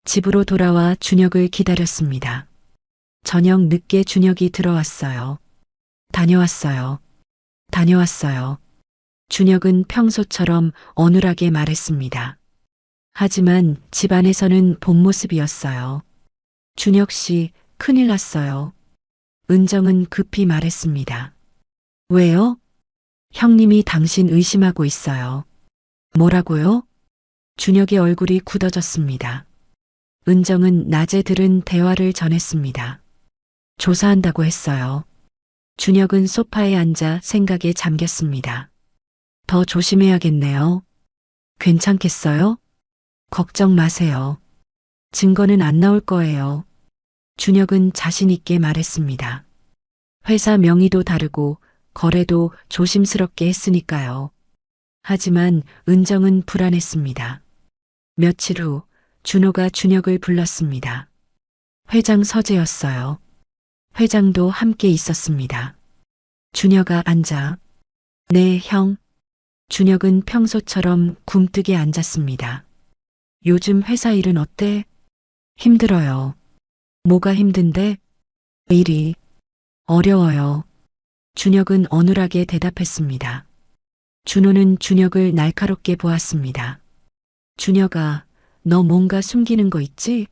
집으로 돌아와 준혁을 기다렸습니다. 저녁 늦게 준혁이 들어왔어요. 다녀왔어요. 다녀왔어요. 준혁은 평소처럼 어눌하게 말했습니다. 하지만 집 안에서는 본 모습이었어요. 준혁 씨, 큰일 났어요. 은정은 급히 말했습니다. 왜요? 형님이 당신 의심하고 있어요. 뭐라고요? 준혁의 얼굴이 굳어졌습니다. 은정은 낮에 들은 대화를 전했습니다. 조사한다고 했어요. 준혁은 소파에 앉아 생각에 잠겼습니다. 더 조심해야겠네요. 괜찮겠어요? 걱정 마세요. 증거는 안 나올 거예요. 준혁은 자신 있게 말했습니다. 회사 명의도 다르고 거래도 조심스럽게 했으니까요. 하지만 은정은 불안했습니다. 며칠 후 준호가 준혁을 불렀습니다. 회장 서재였어요. 회장도 함께 있었습니다. 준혁아 앉아. 네, 형. 준혁은 평소처럼 굼뜨게 앉았습니다. 요즘 회사 일은 어때? 힘들어요. 뭐가 힘든데? 일이 어려워요. 준혁은 어눌하게 대답했습니다. 준호는 준혁을 날카롭게 보았습니다. 준혁아, 너 뭔가 숨기는 거 있지?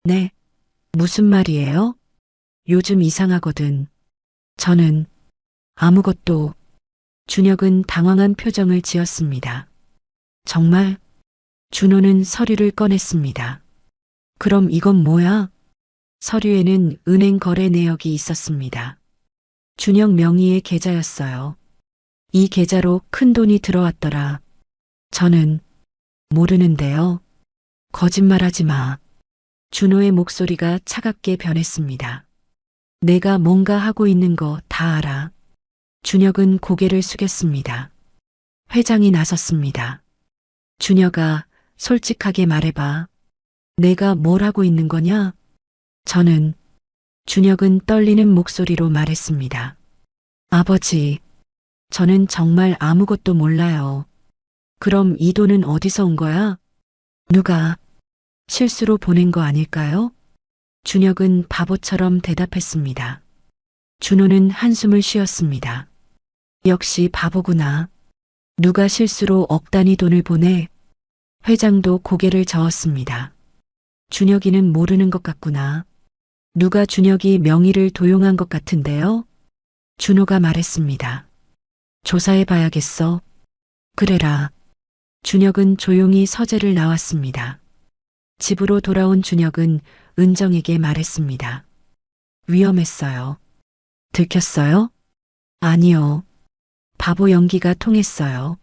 네. 무슨 말이에요? 요즘 이상하거든. 저는 아무것도. 준혁은 당황한 표정을 지었습니다. 정말? 준호는 서류를 꺼냈습니다. 그럼 이건 뭐야? 서류에는 은행 거래 내역이 있었습니다. 준혁 명의의 계좌였어요. 이 계좌로 큰 돈이 들어왔더라. 저는 모르는데요. 거짓말하지 마. 준호의 목소리가 차갑게 변했습니다. 내가 뭔가 하고 있는 거 다 알아. 준혁은 고개를 숙였습니다. 회장이 나섰습니다. 준혁아, 솔직하게 말해봐. 내가 뭘 하고 있는 거냐? 저는, 준혁은 떨리는 목소리로 말했습니다. 아버지, 저는 정말 아무것도 몰라요. 그럼 이 돈은 어디서 온 거야? 누가 실수로 보낸 거 아닐까요? 준혁은 바보처럼 대답했습니다. 준호는 한숨을 쉬었습니다. 역시 바보구나. 누가 실수로 억 단위 돈을 보내? 회장도 고개를 저었습니다. 준혁이는 모르는 것 같구나. 누가 준혁이 명의를 도용한 것 같은데요? 준호가 말했습니다. 조사해 봐야겠어. 그래라. 준혁은 조용히 서재를 나왔습니다. 집으로 돌아온 준혁은 은정에게 말했습니다. 위험했어요. 들켰어요? 아니요. 바보 연기가 통했어요.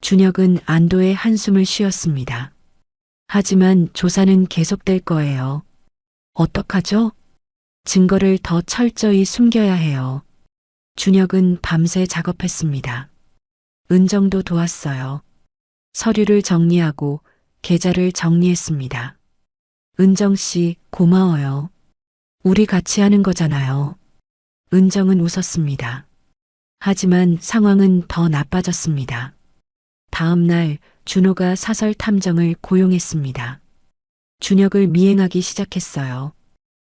준혁은 안도의 한숨을 쉬었습니다. 하지만 조사는 계속될 거예요. 어떡하죠? 증거를 더 철저히 숨겨야 해요. 준혁은 밤새 작업했습니다. 은정도 도왔어요. 서류를 정리하고 계좌를 정리했습니다. 은정 씨, 고마워요. 우리 같이 하는 거잖아요. 은정은 웃었습니다. 하지만 상황은 더 나빠졌습니다. 다음 날 준호가 사설 탐정을 고용했습니다. 준혁을 미행하기 시작했어요.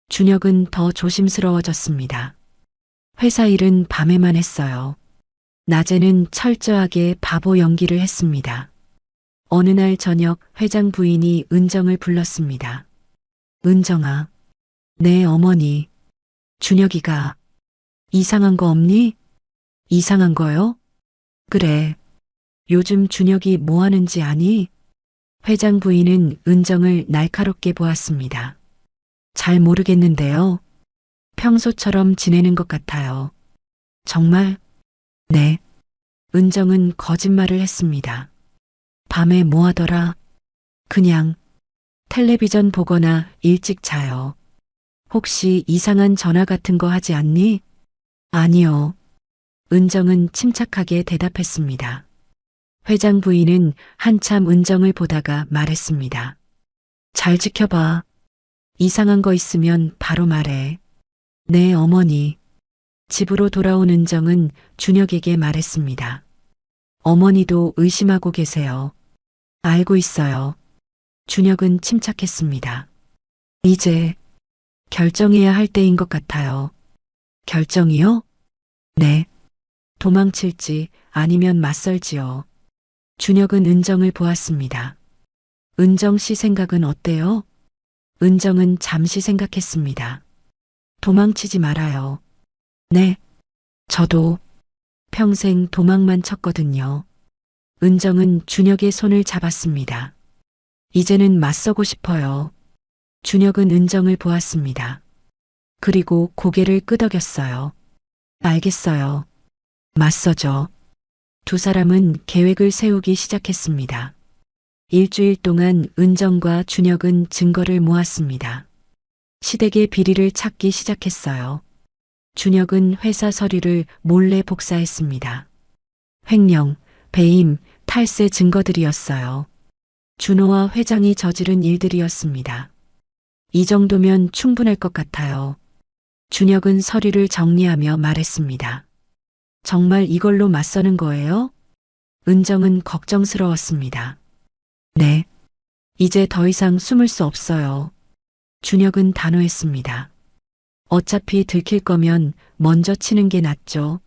준혁은 더 조심스러워졌습니다. 회사 일은 밤에만 했어요. 낮에는 철저하게 바보 연기를 했습니다. 어느 날 저녁 회장 부인이 은정을 불렀습니다. 은정아, 내 어머니, 준혁이가 이상한 거 없니? 이상한 거요? 그래. 요즘 준혁이 뭐 하는지 아니? 회장 부인은 은정을 날카롭게 보았습니다. 잘 모르겠는데요. 평소처럼 지내는 것 같아요. 정말? 네. 은정은 거짓말을 했습니다. 밤에 뭐 하더라? 그냥 텔레비전 보거나 일찍 자요. 혹시 이상한 전화 같은 거 하지 않니? 아니요. 은정은 침착하게 대답했습니다. 회장 부인은 한참 은정을 보다가 말했습니다. 잘 지켜봐. 이상한 거 있으면 바로 말해. 네, 어머니. 집으로 돌아온 은정은 준혁에게 말했습니다. 어머니도 의심하고 계세요. 알고 있어요. 준혁은 침착했습니다. 이제 결정해야 할 때인 것 같아요. 결정이요? 네. 도망칠지 아니면 맞설지요. 준혁은 은정을 보았습니다. 은정 씨 생각은 어때요? 은정은 잠시 생각했습니다. 도망치지 말아요. 네. 저도 평생 도망만 쳤거든요. 은정은 준혁의 손을 잡았습니다. 이제는 맞서고 싶어요. 준혁은 은정을 보았습니다. 그리고 고개를 끄덕였어요. 알겠어요. 맞서죠. 두 사람은 계획을 세우기 시작했습니다. 일주일 동안 은정과 준혁은 증거를 모았습니다. 시댁의 비리를 찾기 시작했어요. 준혁은 회사 서류를 몰래 복사했습니다. 횡령, 배임, 탈세 증거들이었어요. 준호와 회장이 저지른 일들이었습니다. 이 정도면 충분할 것 같아요. 준혁은 서류를 정리하며 말했습니다. 정말 이걸로 맞서는 거예요? 은정은 걱정스러웠습니다. 네. 이제 더 이상 숨을 수 없어요. 준혁은 단호했습니다. 어차피 들킬 거면 먼저 치는 게 낫죠.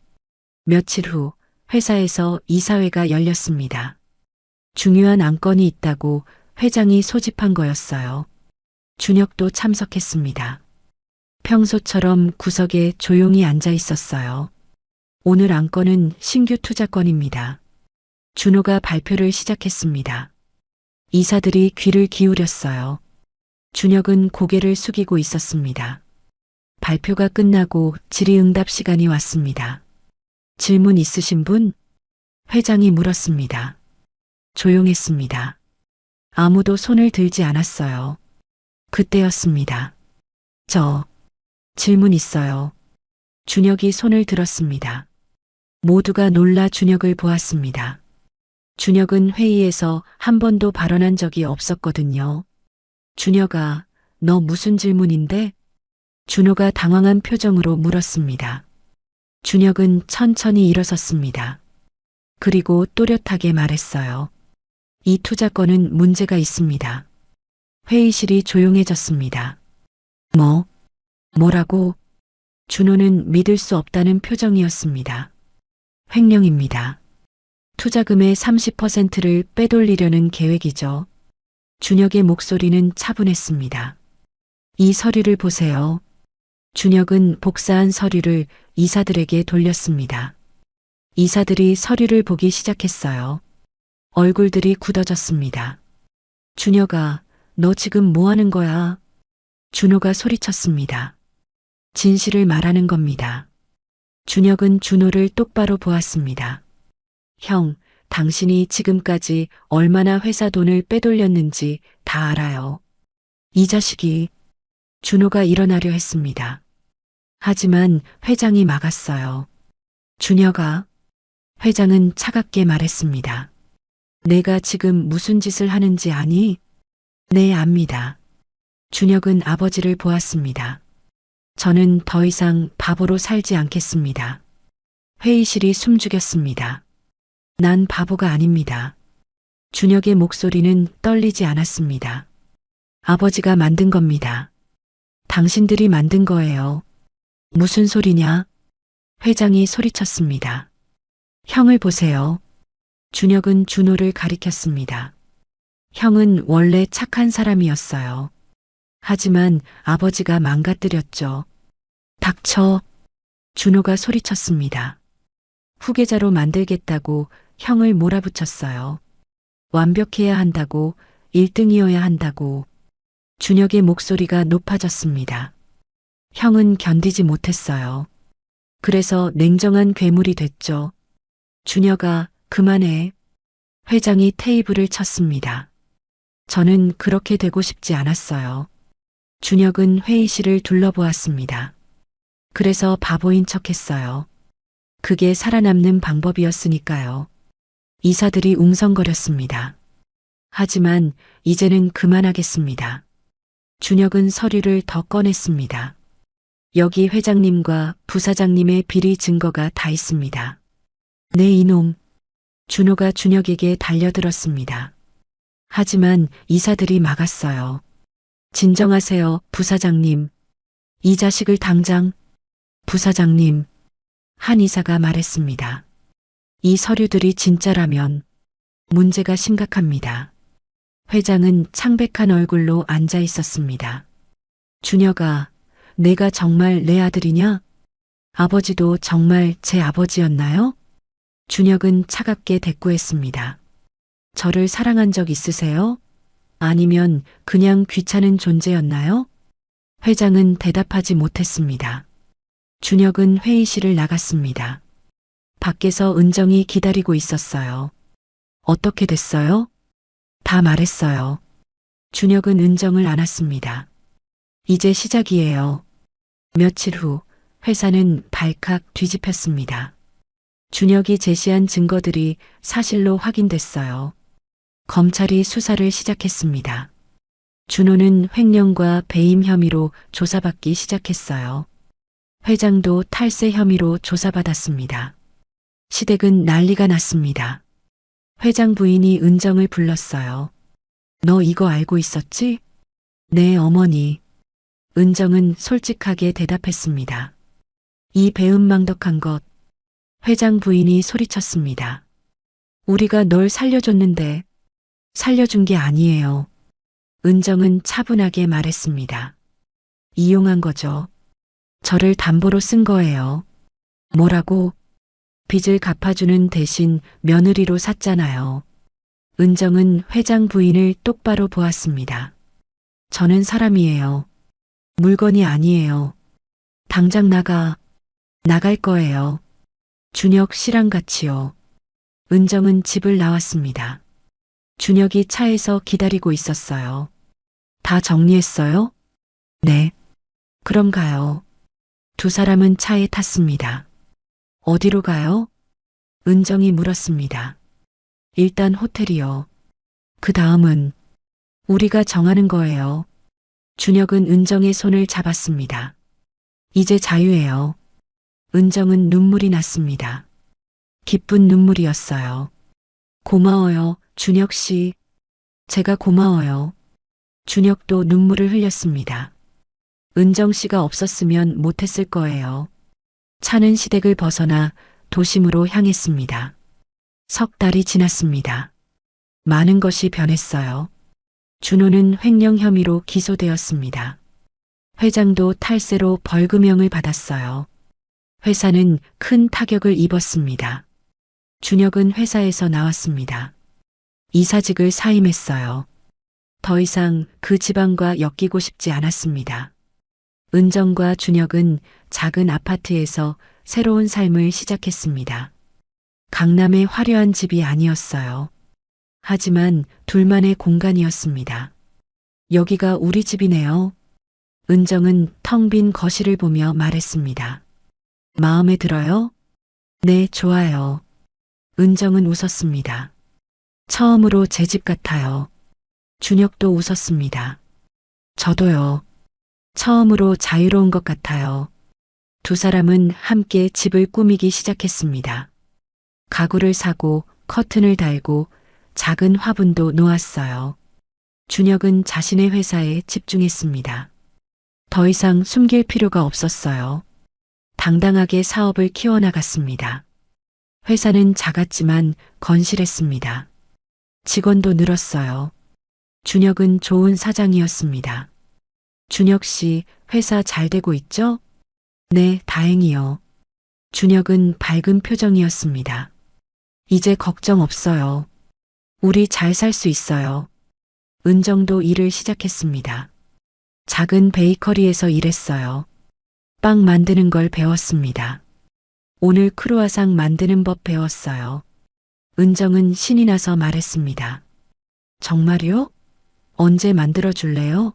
며칠 후 회사에서 이사회가 열렸습니다. 중요한 안건이 있다고 회장이 소집한 거였어요. 준혁도 참석했습니다. 평소처럼 구석에 조용히 앉아 있었어요. 오늘 안건은 신규 투자건입니다. 준호가 발표를 시작했습니다. 이사들이 귀를 기울였어요. 준혁은 고개를 숙이고 있었습니다. 발표가 끝나고 질의응답 시간이 왔습니다. 질문 있으신 분? 회장이 물었습니다. 조용했습니다. 아무도 손을 들지 않았어요. 그때였습니다. 질문 있어요. 준혁이 손을 들었습니다. 모두가 놀라 준혁을 보았습니다. 준혁은 회의에서 한 번도 발언한 적이 없었거든요. 준혁아, 너 무슨 질문인데? 준호가 당황한 표정으로 물었습니다. 준혁은 천천히 일어섰습니다. 그리고 또렷하게 말했어요. 이 투자건은 문제가 있습니다. 회의실이 조용해졌습니다. 뭐라고? 준호는 믿을 수 없다는 표정이었습니다. 횡령입니다. 투자금의 30%를 빼돌리려는 계획이죠. 준혁의 목소리는 차분했습니다. 이 서류를 보세요. 준혁은 복사한 서류를 이사들에게 돌렸습니다. 이사들이 서류를 보기 시작했어요. 얼굴들이 굳어졌습니다. 준혁아, 너 지금 뭐 하는 거야? 준호가 소리쳤습니다. 진실을 말하는 겁니다. 준혁은 준호를 똑바로 보았습니다. 형, 당신이 지금까지 얼마나 회사 돈을 빼돌렸는지 다 알아요. 이 자식이. 준호가 일어나려 했습니다. 하지만 회장이 막았어요. 준혁아. 회장은 차갑게 말했습니다. 내가 지금 무슨 짓을 하는지 아니? 네, 압니다. 준혁은 아버지를 보았습니다. 저는 더 이상 바보로 살지 않겠습니다. 회의실이 숨죽였습니다. 난 바보가 아닙니다. 준혁의 목소리는 떨리지 않았습니다. 아버지가 만든 겁니다. 당신들이 만든 거예요. 무슨 소리냐? 회장이 소리쳤습니다. 형을 보세요. 준혁은 준호를 가리켰습니다. 형은 원래 착한 사람이었어요. 하지만 아버지가 망가뜨렸죠. 닥쳐. 준호가 소리쳤습니다. 후계자로 만들겠다고 형을 몰아붙였어요. 완벽해야 한다고, 1등이어야 한다고. 준혁의 목소리가 높아졌습니다. 형은 견디지 못했어요. 그래서 냉정한 괴물이 됐죠. 준혁아, 그만해. 회장이 테이블을 쳤습니다. 저는 그렇게 되고 싶지 않았어요. 준혁은 회의실을 둘러보았습니다. 그래서 바보인 척했어요. 그게 살아남는 방법이었으니까요. 이사들이 웅성거렸습니다. 하지만 이제는 그만하겠습니다. 준혁은 서류를 더 꺼냈습니다. 여기 회장님과 부사장님의 비리 증거가 다 있습니다. 네, 이놈. 준호가 준혁에게 달려들었습니다. 하지만 이사들이 막았어요. 진정하세요, 부사장님. 이 자식을 당장. 부사장님. 한 이사가 말했습니다. 이 서류들이 진짜라면 문제가 심각합니다. 회장은 창백한 얼굴로 앉아 있었습니다. 준혁아, 내가 정말 내 아들이냐? 아버지도 정말 제 아버지였나요? 준혁은 차갑게 대꾸했습니다. 저를 사랑한 적 있으세요? 아니면 그냥 귀찮은 존재였나요? 회장은 대답하지 못했습니다. 준혁은 회의실을 나갔습니다. 밖에서 은정이 기다리고 있었어요. 어떻게 됐어요? 다 말했어요. 준혁은 은정을 안았습니다. 이제 시작이에요. 며칠 후 회사는 발칵 뒤집혔습니다. 준혁이 제시한 증거들이 사실로 확인됐어요. 검찰이 수사를 시작했습니다. 준호는 횡령과 배임 혐의로 조사받기 시작했어요. 회장도 탈세 혐의로 조사받았습니다. 시댁은 난리가 났습니다. 회장 부인이 은정을 불렀어요. 너 이거 알고 있었지? 네, 어머니. 은정은 솔직하게 대답했습니다. 이 배은망덕한 것. 회장 부인이 소리쳤습니다. 우리가 널 살려줬는데 살려준 게 아니에요. 은정은 차분하게 말했습니다. 이용한 거죠. 저를 담보로 쓴 거예요. 뭐라고? 빚을 갚아주는 대신 며느리로 샀잖아요. 은정은 회장 부인을 똑바로 보았습니다. 저는 사람이에요. 물건이 아니에요. 당장 나갈 거예요. 준혁 씨랑 같이요. 은정은 집을 나왔습니다. 준혁이 차에서 기다리고 있었어요. 다 정리했어요? 네. 그럼 가요. 두 사람은 차에 탔습니다. 어디로 가요? 은정이 물었습니다. 일단 호텔이요. 그 다음은 우리가 정하는 거예요. 준혁은 은정의 손을 잡았습니다. 이제 자유예요. 은정은 눈물이 났습니다. 기쁜 눈물이었어요. 고마워요, 준혁 씨. 제가 고마워요. 준혁도 눈물을 흘렸습니다. 은정 씨가 없었으면 못했을 거예요. 차는 시댁을 벗어나 도심으로 향했습니다. 석 달이 지났습니다. 많은 것이 변했어요. 준호는 횡령 혐의로 기소되었습니다. 회장도 탈세로 벌금형을 받았어요. 회사는 큰 타격을 입었습니다. 준혁은 회사에서 나왔습니다. 이사직을 사임했어요. 더 이상 그 집안과 엮이고 싶지 않았습니다. 은정과 준혁은 작은 아파트에서 새로운 삶을 시작했습니다. 강남의 화려한 집이 아니었어요. 하지만 둘만의 공간이었습니다. 여기가 우리 집이네요. 은정은 텅 빈 거실을 보며 말했습니다. 마음에 들어요? 네, 좋아요. 은정은 웃었습니다. 처음으로 제 집 같아요. 준혁도 웃었습니다. 저도요. 처음으로 자유로운 것 같아요. 두 사람은 함께 집을 꾸미기 시작했습니다. 가구를 사고 커튼을 달고 작은 화분도 놓았어요. 준혁은 자신의 회사에 집중했습니다. 더 이상 숨길 필요가 없었어요. 당당하게 사업을 키워나갔습니다. 회사는 작았지만 건실했습니다. 직원도 늘었어요. 준혁은 좋은 사장이었습니다. 준혁 씨, 회사 잘 되고 있죠? 네, 다행이요. 준혁은 밝은 표정이었습니다. 이제 걱정 없어요. 우리 잘 살 수 있어요. 은정도 일을 시작했습니다. 작은 베이커리에서 일했어요. 빵 만드는 걸 배웠습니다. 오늘 크루아상 만드는 법 배웠어요. 은정은 신이 나서 말했습니다. 정말요? 언제 만들어 줄래요?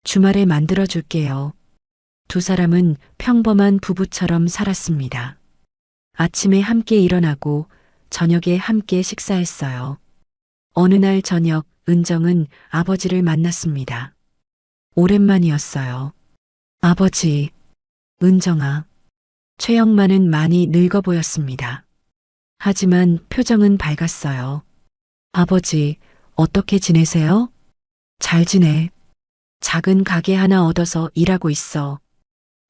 주말에 만들어 줄게요. 두 사람은 평범한 부부처럼 살았습니다. 아침에 함께 일어나고 저녁에 함께 식사했어요. 어느 날 저녁 은정은 아버지를 만났습니다. 오랜만이었어요. 아버지, 은정아. 최영만은 많이 늙어 보였습니다. 하지만 표정은 밝았어요. 아버지, 어떻게 지내세요? 잘 지내. 작은 가게 하나 얻어서 일하고 있어.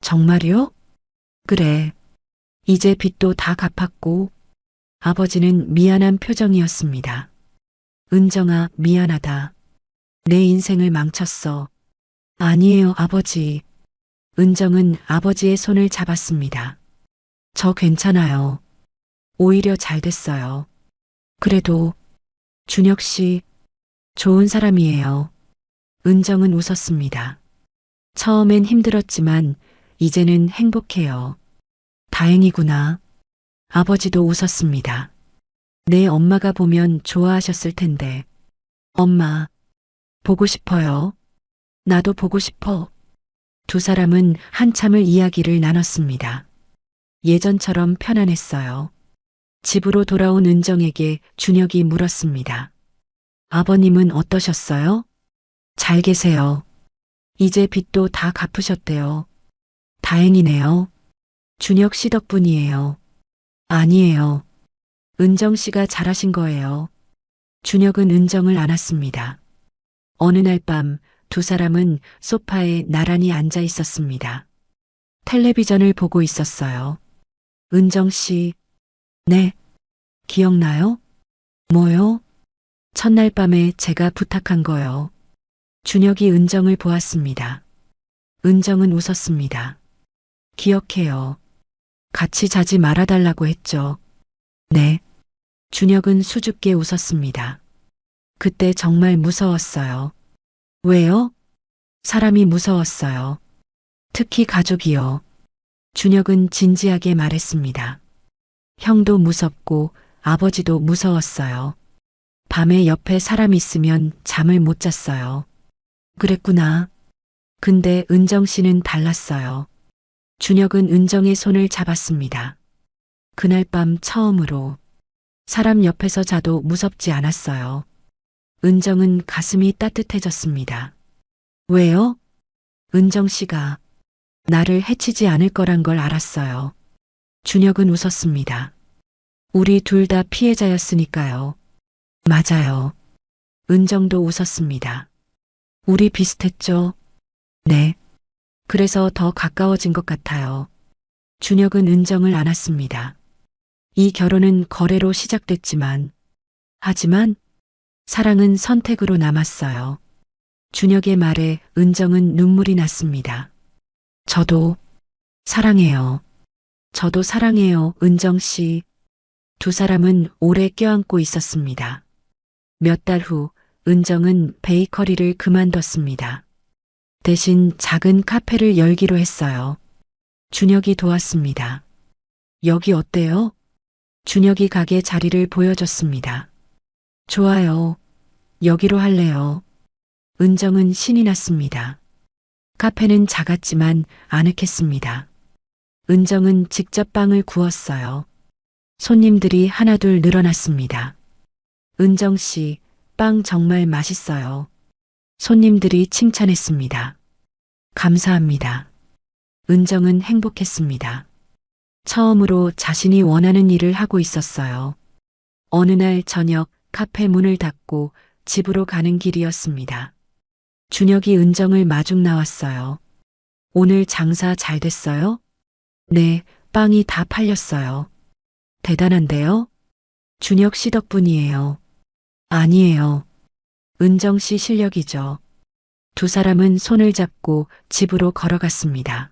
정말요? 그래. 이제 빚도 다 갚았고. 아버지는 미안한 표정이었습니다. 은정아, 미안하다. 내 인생을 망쳤어. 아니에요, 아버지. 은정은 아버지의 손을 잡았습니다. 저 괜찮아요. 오히려 잘 됐어요. 그래도 준혁 씨 좋은 사람이에요. 은정은 웃었습니다. 처음엔 힘들었지만 이제는 행복해요. 다행이구나. 아버지도 웃었습니다. 내 엄마가 보면 좋아하셨을 텐데. 엄마, 보고 싶어요. 나도 보고 싶어. 두 사람은 한참을 이야기를 나눴습니다. 예전처럼 편안했어요. 집으로 돌아온 은정에게 준혁이 물었습니다. 아버님은 어떠셨어요? 잘 계세요. 이제 빚도 다 갚으셨대요. 다행이네요. 준혁 씨 덕분이에요. 아니에요. 은정 씨가 잘하신 거예요. 준혁은 은정을 안았습니다. 어느 날 밤 두 사람은 소파에 나란히 앉아 있었습니다. 텔레비전을 보고 있었어요. 은정 씨, 네, 기억나요? 뭐요? 첫날 밤에 제가 부탁한 거요. 준혁이 은정을 보았습니다. 은정은 웃었습니다. 기억해요. 같이 자지 말아달라고 했죠. 네. 준혁은 수줍게 웃었습니다. 그때 정말 무서웠어요. 왜요? 사람이 무서웠어요. 특히 가족이요. 준혁은 진지하게 말했습니다. 형도 무섭고 아버지도 무서웠어요. 밤에 옆에 사람 있으면 잠을 못 잤어요. 그랬구나. 근데 은정 씨는 달랐어요. 준혁은 은정의 손을 잡았습니다. 그날 밤 처음으로 사람 옆에서 자도 무섭지 않았어요. 은정은 가슴이 따뜻해졌습니다. 왜요? 은정 씨가 나를 해치지 않을 거란 걸 알았어요. 준혁은 웃었습니다. 우리 둘 다 피해자였으니까요. 맞아요. 은정도 웃었습니다. 우리 비슷했죠? 네. 그래서 더 가까워진 것 같아요. 준혁은 은정을 안았습니다. 이 결혼은 거래로 시작됐지만, 하지만 사랑은 선택으로 남았어요. 준혁의 말에 은정은 눈물이 났습니다. 저도 사랑해요. 저도 사랑해요, 은정 씨. 두 사람은 오래 껴안고 있었습니다. 몇 달 후 은정은 베이커리를 그만뒀습니다. 대신 작은 카페를 열기로 했어요. 준혁이 도왔습니다. 여기 어때요? 준혁이 가게 자리를 보여줬습니다. 좋아요. 여기로 할래요. 은정은 신이 났습니다. 카페는 작았지만 아늑했습니다. 은정은 직접 빵을 구웠어요. 손님들이 하나둘 늘어났습니다. 은정 씨, 빵 정말 맛있어요. 손님들이 칭찬했습니다. 감사합니다. 은정은 행복했습니다. 처음으로 자신이 원하는 일을 하고 있었어요. 어느 날 저녁 카페 문을 닫고 집으로 가는 길이었습니다. 준혁이 은정을 마중 나왔어요. 오늘 장사 잘 됐어요? 네, 빵이 다 팔렸어요. 대단한데요? 준혁 씨 덕분이에요. 아니에요. 은정 씨 실력이죠. 두 사람은 손을 잡고 집으로 걸어갔습니다.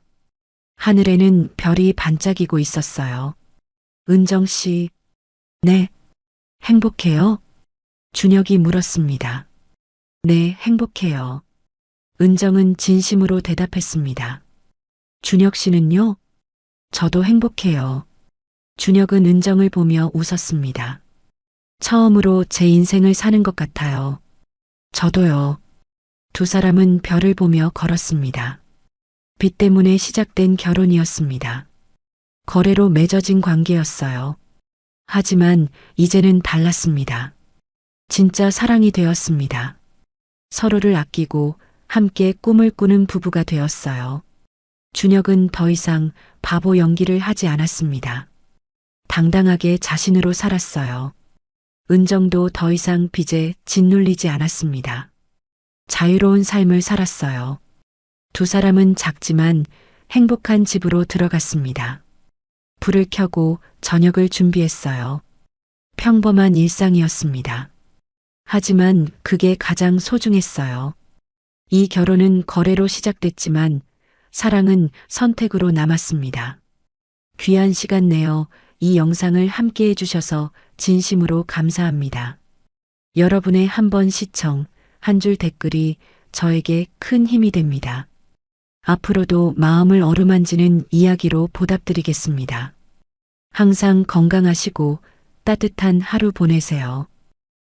하늘에는 별이 반짝이고 있었어요. 은정 씨, 네, 행복해요? 준혁이 물었습니다. 네, 행복해요. 은정은 진심으로 대답했습니다. 준혁 씨는요? 저도 행복해요. 준혁은 은정을 보며 웃었습니다. 처음으로 제 인생을 사는 것 같아요. 저도요. 두 사람은 별을 보며 걸었습니다. 빚 때문에 시작된 결혼이었습니다. 거래로 맺어진 관계였어요. 하지만 이제는 달랐습니다. 진짜 사랑이 되었습니다. 서로를 아끼고 함께 꿈을 꾸는 부부가 되었어요. 준혁은 더 이상 바보 연기를 하지 않았습니다. 당당하게 자신으로 살았어요. 은정도 더 이상 빚에 짓눌리지 않았습니다. 자유로운 삶을 살았어요. 두 사람은 작지만 행복한 집으로 들어갔습니다. 불을 켜고 저녁을 준비했어요. 평범한 일상이었습니다. 하지만 그게 가장 소중했어요. 이 결혼은 거래로 시작됐지만 사랑은 선택으로 남았습니다. 귀한 시간 내어 이 영상을 함께 해주셔서 진심으로 감사합니다. 여러분의 한 번 시청, 한 줄 댓글이 저에게 큰 힘이 됩니다. 앞으로도 마음을 어루만지는 이야기로 보답드리겠습니다. 항상 건강하시고 따뜻한 하루 보내세요.